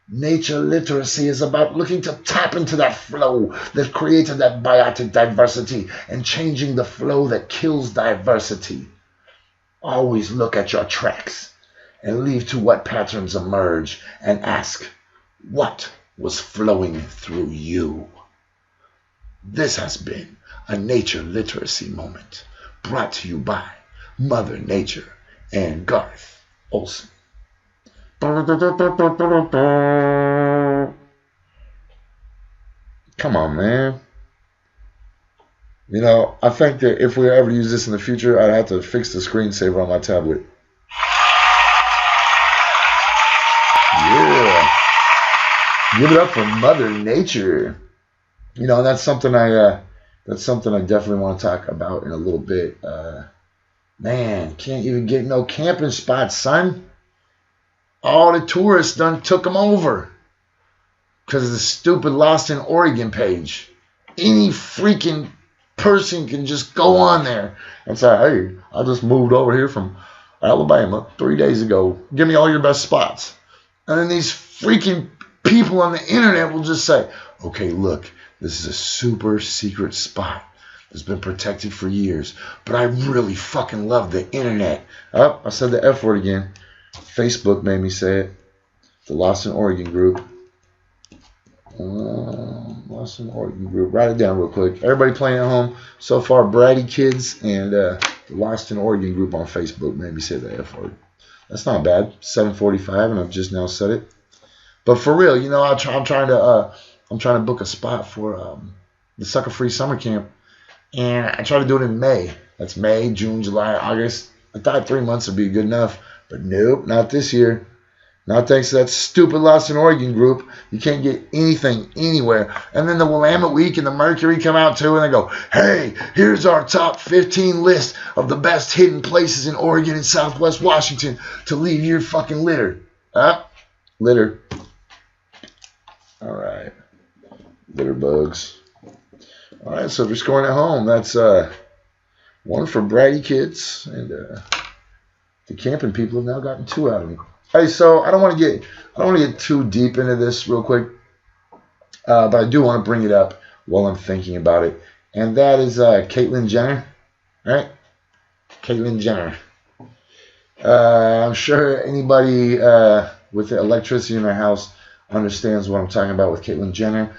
Nature literacy is about looking to tap into that flow that created that biotic diversity and changing the flow that kills diversity. Always look at your tracks and leave to what patterns emerge and ask, what was flowing through you? This has been a nature literacy moment brought to you by Mother Nature and Garth Olson. Come on, man. I think that if we ever use this in the future, I'd have to fix the screensaver on my tablet. Yeah. Give it up for Mother Nature. And that's something I definitely want to talk about in a little bit. Man, can't even get no camping spots, son. All the tourists done took them over because of the stupid Lost in Oregon page. Any freaking person can just go on there and say, hey, I just moved over here from Alabama 3 days ago. Give me all your best spots. And then these freaking people on the internet will just say, okay, look, this is a super secret spot. It's been protected for years. But I really fucking love the internet. Oh, I said the F word again. Facebook made me say it. The Lost in Oregon group. Lost in Oregon group. Write it down real quick. Everybody playing at home. So far, Bratty Kids and the Lost in Oregon group on Facebook made me say the F word. That's not bad. 7:45, and I've just now said it. But for real, you know, I'm trying to book a spot for the Sucker Free Summer Camp, and I try to do it in May. That's May, June, July, August. I thought 3 months would be good enough, but nope, not this year. Not thanks to that stupid Lost in Oregon group. You can't get anything anywhere. And then the Willamette Week and the Mercury come out too, and they go, hey, here's our top 15 list of the best hidden places in Oregon and Southwest Washington to leave your fucking litter. Litter. All right. Litter bugs. All right, so if you're scoring at home, that's one for Bratty Kids, and the camping people have now gotten 2 out of me. Hey, so I don't want to get too deep into this real quick, but I do want to bring it up while I'm thinking about it, and that is Caitlyn Jenner, right? Caitlyn Jenner. I'm sure anybody with electricity in their house understands what I'm talking about with Caitlyn Jenner,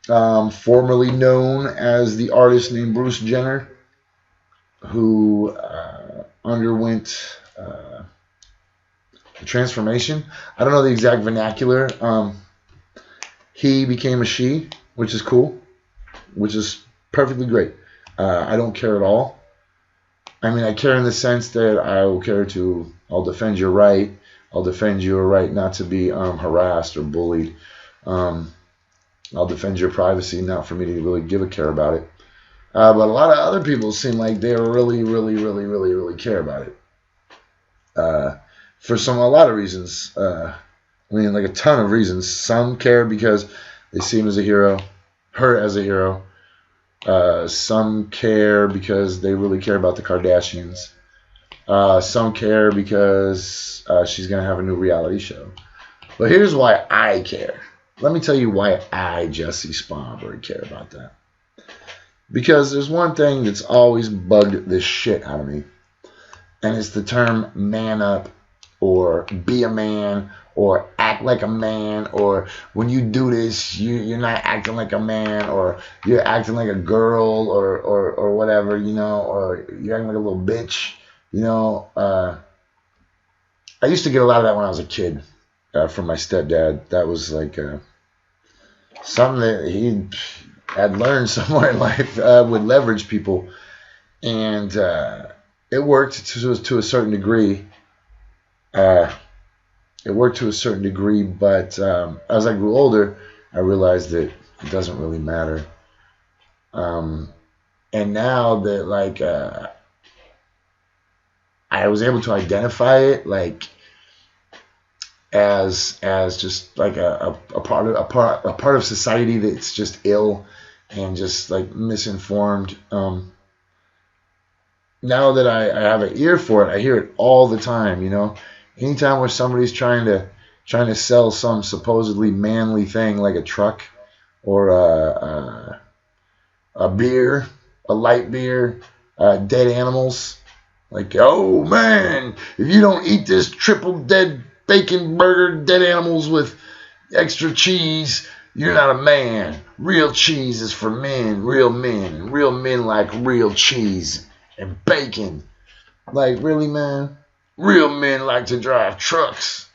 formerly known as the artist named Bruce Jenner, who underwent a transformation. I don't know the exact vernacular. He became a she, which is cool, which is perfectly great. I don't care at all. I mean, I care in the sense that I'll defend your right. I'll defend your right not to be harassed or bullied. I'll defend your privacy, not for me to really give a care about it. But a lot of other people seem like they really care about it. For a lot of reasons. I mean, like a ton of reasons. Some care because they see him as a hero, her as a hero. Some care because they really care about the Kardashians. Some care because she's going to have a new reality show. But here's why I care. Let me tell you why I, Jesse Sponberg, care about that. Because there's one thing that's always bugged the shit out of me. And it's the term man up, or be a man, or act like a man, or when you do this, you're not acting like a man, or you're acting like a girl, or whatever, you know, or you're acting like a little bitch, you know. I used to get a lot of that when I was a kid from my stepdad. That was like something that he had learned somewhere in life would leverage people, and it worked to a certain degree. It worked to a certain degree, but as I grew older, I realized that it doesn't really matter. And now that like I was able to identify it like as just like a part of society that's just ill and just like misinformed. Now that I have an ear for it, I hear it all the time, you know. Anytime where somebody's trying to sell some supposedly manly thing like a truck or a beer, a light beer, dead animals, like, oh man, if you don't eat this triple dead bacon burger, dead animals with extra cheese, you're not a man. Real cheese is for men, real men. Real men like real cheese and bacon. Like, really, man? Real men like to drive trucks.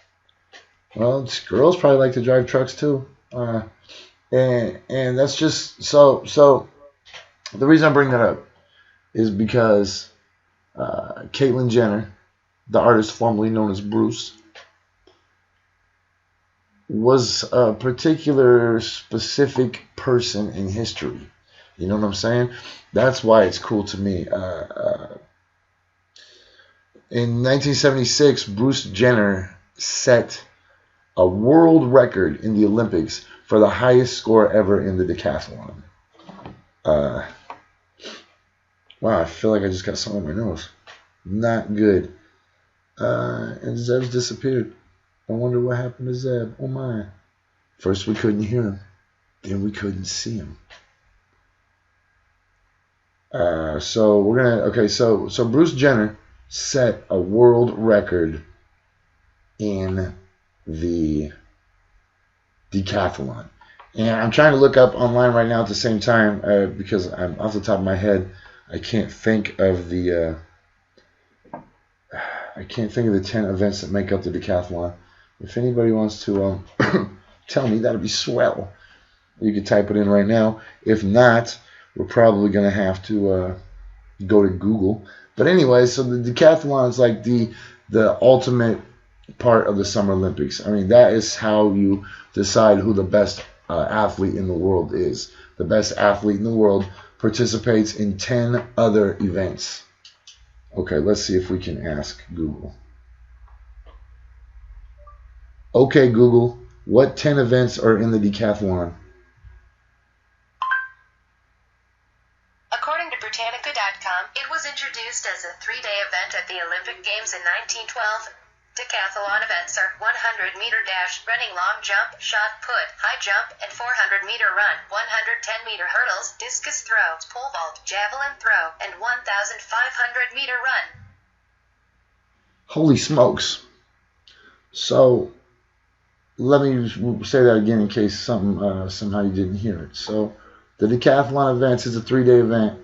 Well, girls probably like to drive trucks too. And that's just so the reason I bring that up is because Caitlyn Jenner, the artist formerly known as Bruce, was a particular specific person in history. You know what I'm saying? That's why it's cool to me. In 1976, Bruce Jenner set a world record in the Olympics for the highest score ever in the decathlon. Wow, I feel like I just got something on my nose. Not good. And Zeb's disappeared. I wonder what happened to Zeb. Oh my. First we couldn't hear him. Then we couldn't see him. So we're gonna so Bruce Jenner set a world record in the decathlon. And I'm trying to look up online right now at the same time because I'm off the top of my head, I can't think of the 10 events that make up the decathlon. If anybody wants to tell me, that'd be swell. You could type it in right now. If not, we're probably going to have to go to Google. But anyway, so the decathlon is like the ultimate part of the Summer Olympics. I mean, that is how you decide who the best athlete in the world is. The best athlete in the world participates in 10 other events. Okay, let's see if we can ask Google. Okay, Google, what 10 events are in the decathlon? According to Britannica.com, it was introduced as a 3-day event at the Olympic Games in 1912. Decathlon events are 100-meter dash, running long jump, shot put, high jump, and 400-meter run, 110-meter hurdles, discus throw, pole vault, javelin throw, and 1,500-meter run. Holy smokes. So, let me say that again in case somehow you didn't hear it. So, the decathlon events is a 3-day event.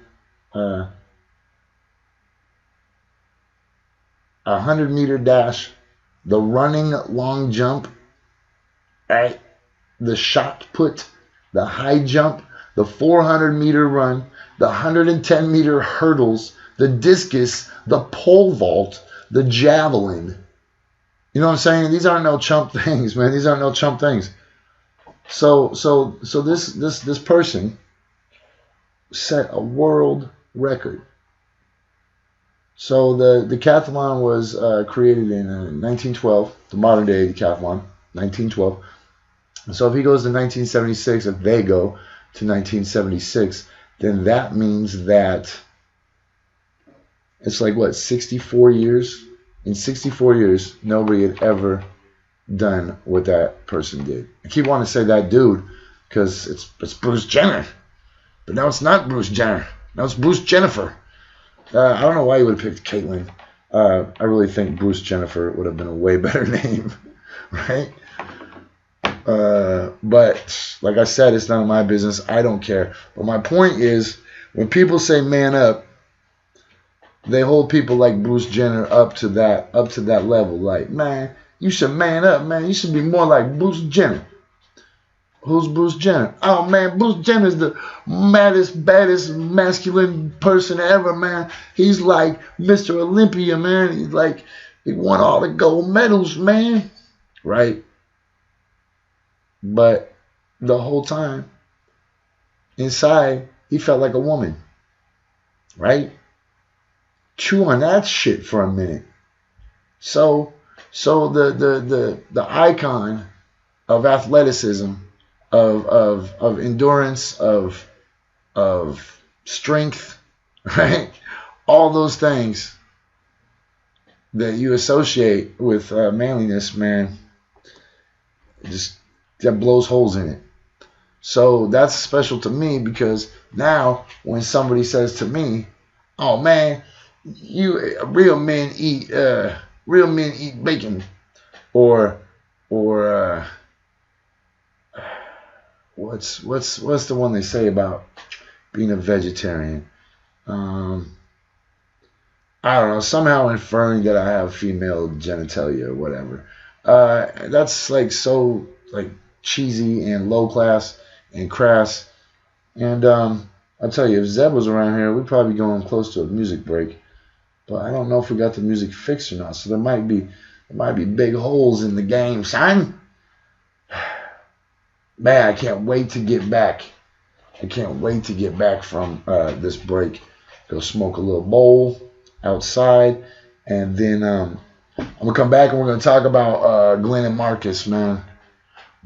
100-meter dash, the running long jump, right? The shot put, the high jump, the 400-meter run, the 110-meter hurdles, the discus, the pole vault, the javelin. You know what I'm saying? These aren't no chump things, man. These aren't no chump things. So this person set a world record. So the decathlon was created in 1912, the modern day decathlon, 1912. So if he goes to 1976, if they go to 1976, then that means that it's like, what, 64 years? In 64 years, nobody had ever done what that person did. I keep wanting to say that dude because it's Bruce Jenner. But now it's not Bruce Jenner. Now it's Bruce Jennifer. I don't know why you would have picked Caitlyn. I really think Bruce Jennifer would have been a way better name, right? But like I said, it's none of my business. I don't care. But my point is, when people say man up, they hold people like Bruce Jenner up to that level. Like, man, you should man up, man. You should be more like Bruce Jenner. Who's Bruce Jenner? Oh, man, Bruce Jenner's the maddest, baddest, masculine person ever, man. He's like Mr. Olympia, man. He's like, he won all the gold medals, man. Right? But the whole time, inside, he felt like a woman. Right? Chew on that shit for a minute. So the icon of athleticism, of endurance, of strength, right? All those things that you associate with manliness, man, just that blows holes in it. So that's special to me because now when somebody says to me, "Oh man, real men eat bacon," or what's the one they say about being a vegetarian? I don't know, somehow inferring that I have female genitalia or whatever. That's like so like cheesy and low class and crass. And I'll tell you, if Zeb was around here, we'd probably be going close to a music break. But I don't know if we got the music fixed or not. So there might be big holes in the game, son. Man, I can't wait to get back. I can't wait to get back from this break. Go smoke a little bowl outside. And then I'm going to come back and we're going to talk about Glenn and Marcus, man.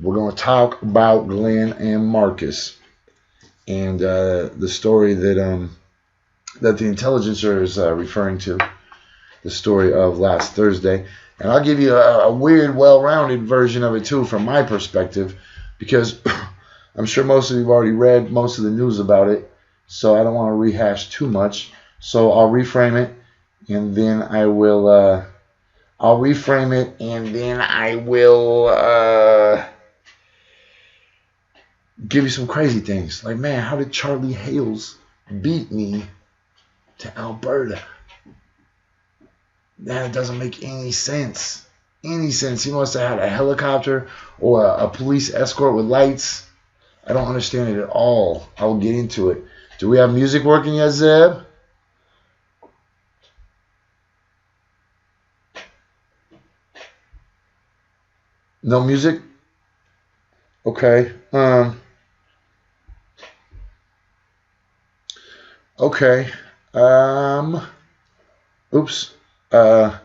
We're going to talk about Glenn and Marcus. And the story that the Intelligencer is referring to. the story of last Thursday. And I'll give you a weird, well-rounded version of it, too, from my perspective, because I'm sure most of you have already read most of the news about it, so I don't want to rehash too much. So I'll reframe it, and then I will... give you some crazy things. Like, man, how did Charlie Hales beat me to Alberta? That doesn't make any sense. Any sense. He must have had a helicopter or a police escort with lights. I don't understand it at all. I will get into it. Do we have music working yet, Zeb? No music? Okay. Okay. Oops. Well,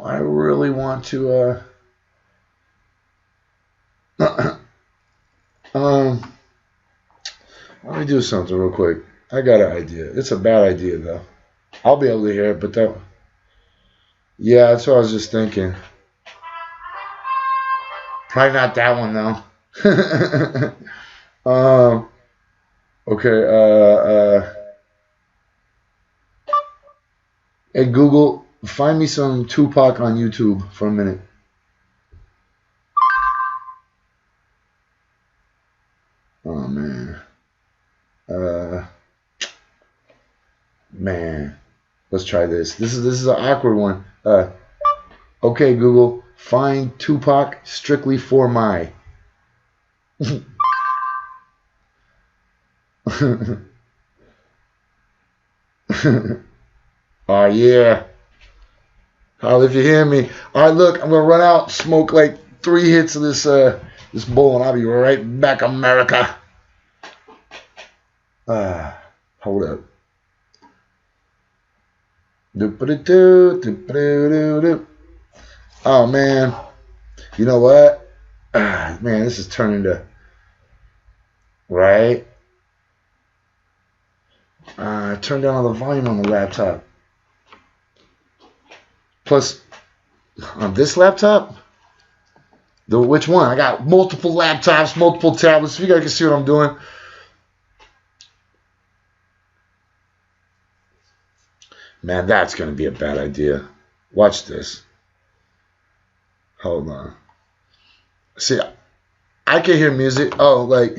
I really want to, let me do something real quick. I got an idea. It's a bad idea, though. I'll be able to hear it, but yeah, that's what I was just thinking. Probably not that one, though. Okay, hey, Google, find me some Tupac on YouTube for a minute. Oh, man. Man. Let's try this. This is an awkward one. Okay, Google, find Tupac strictly for my. Oh, yeah. Holla if you hear me. All right, look, I'm going to run out, smoke like 3 hits of this bowl, and I'll be right back, America. Hold up. Oh, man. You know what? Man, this is turning to... Right? Turn down all the volume on the laptop. Plus, on this laptop... Which one? I got multiple laptops, multiple tablets. You guys can see what I'm doing. Man, that's going to be a bad idea. Watch this. Hold on. See, I can hear music. Oh, like...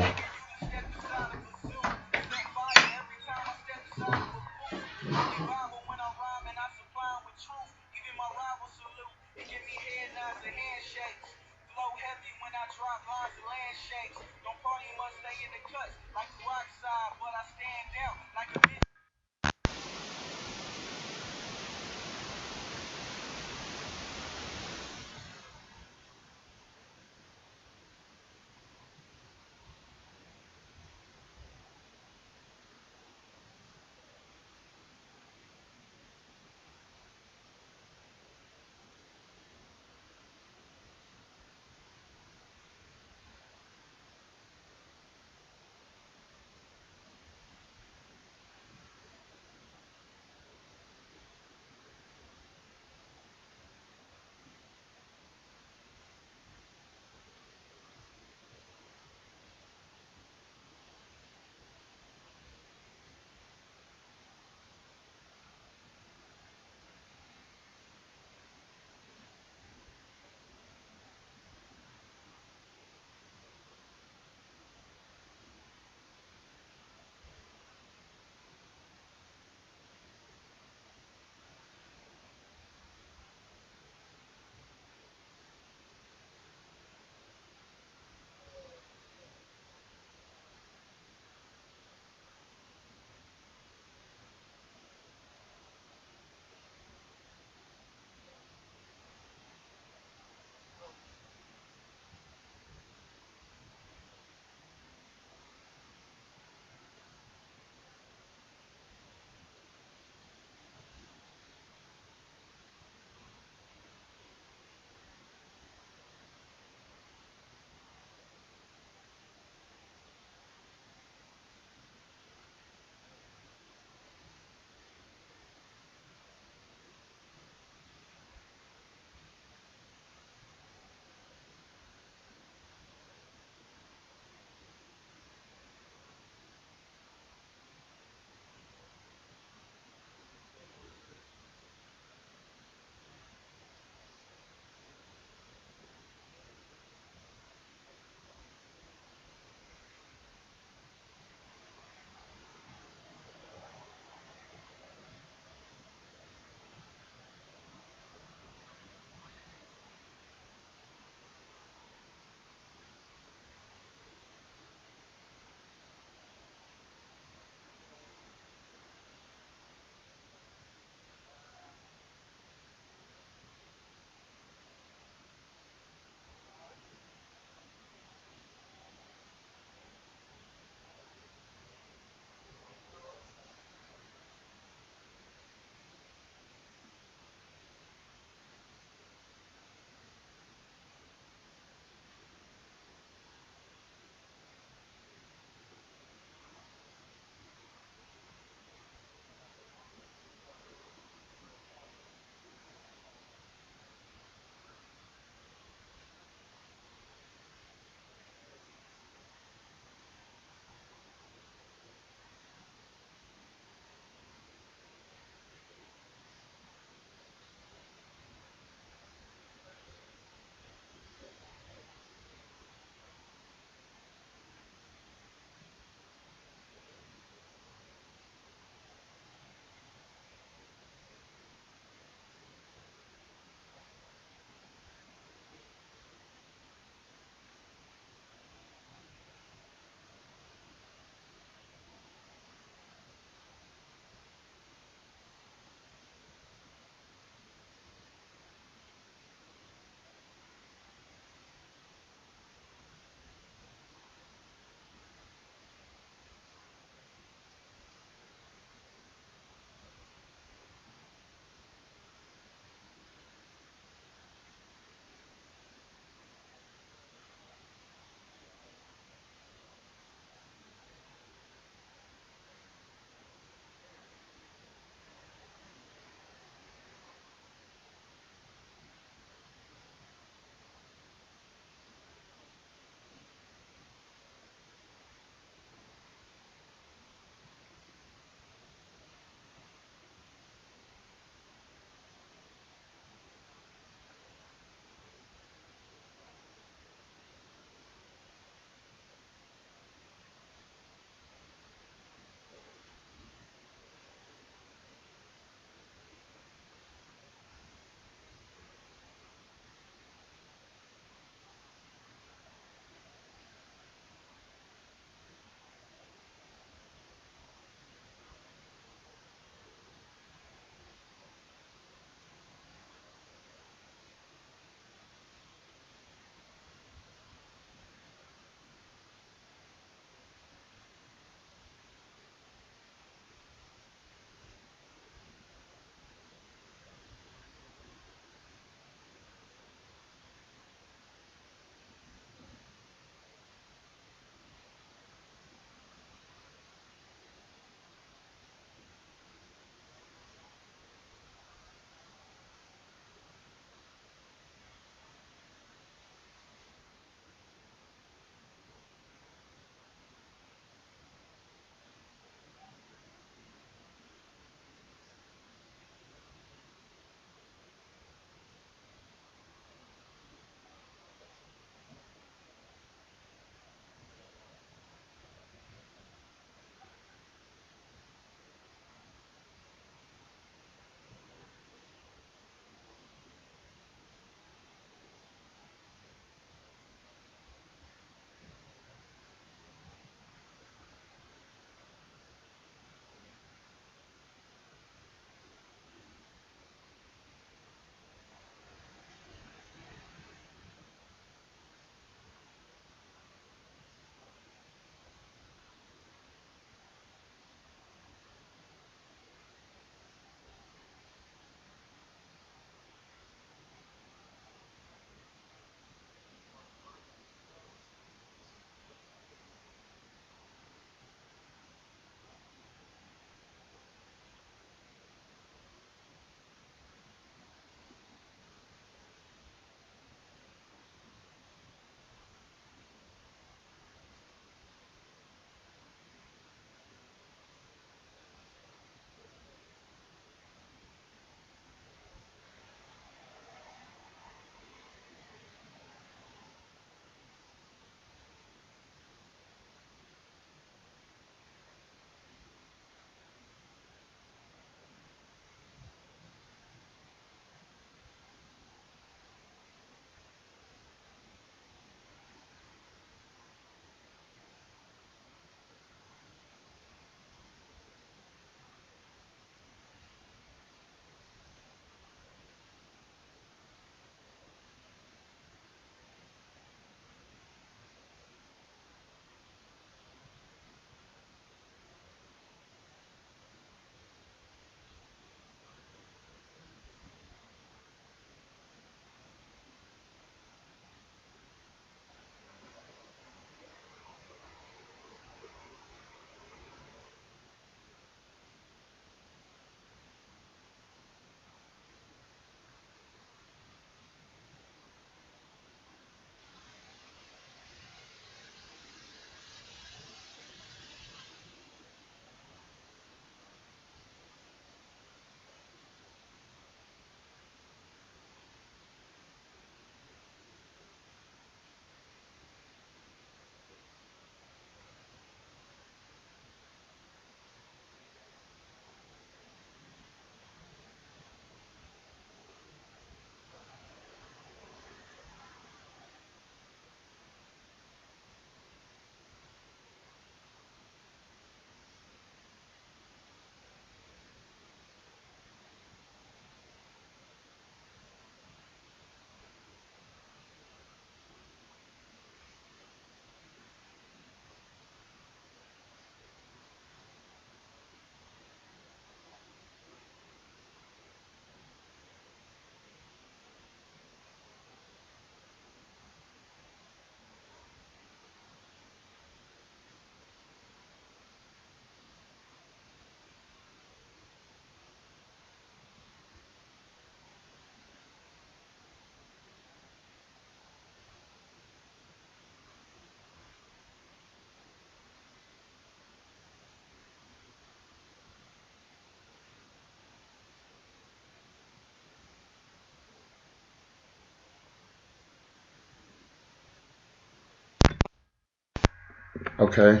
Okay.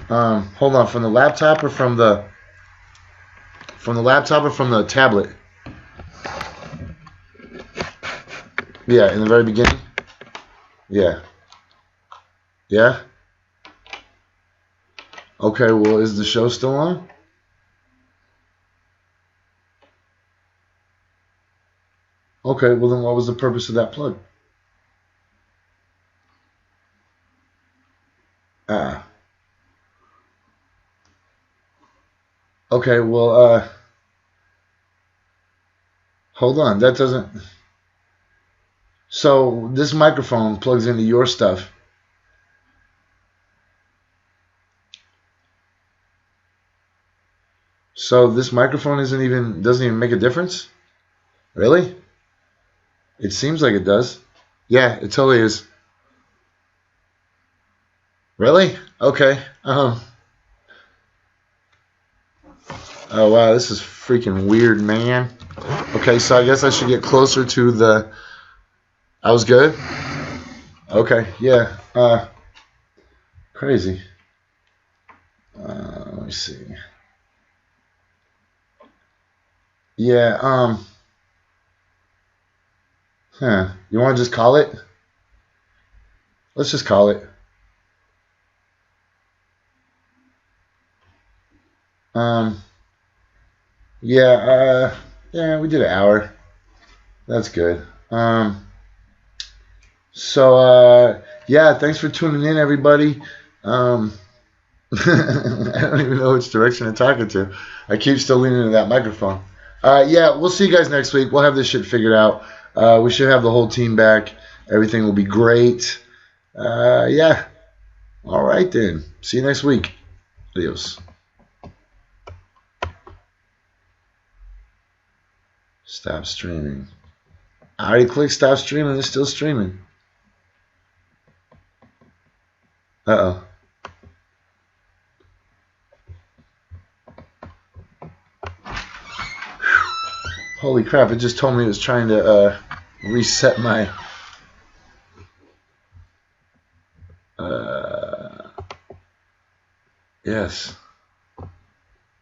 Hold on. From the laptop or from the laptop or from the tablet? Yeah, in the very beginning. Yeah. Yeah. Okay. Well, is the show still on? Okay. Well, then what was the purpose of that plug? Ah. Okay. Well, hold on. That doesn't. So this microphone plugs into your stuff. So this microphone doesn't even make a difference? Really? It seems like it does. Yeah, it totally is. Really? Okay. Oh wow, this is freaking weird, man. Okay, so I guess I should get closer to the. I was good. Okay, yeah. Crazy. Let me see. Yeah. You want to just call it? Let's just call it. Yeah. Yeah, we did an hour. That's good. Yeah, thanks for tuning in, everybody. I don't even know which direction I'm talking to. I keep still leaning into that microphone. Yeah, we'll see you guys next week. We'll have this shit figured out. We should have the whole team back. Everything will be great. Yeah. All right, then. See you next week. Adios. Stop streaming. I already clicked stop streaming. It's still streaming. Uh-oh. Holy crap, it just told me it was trying to reset my... Yes.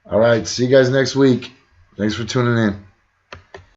All right, see you guys next week. Thanks for tuning in.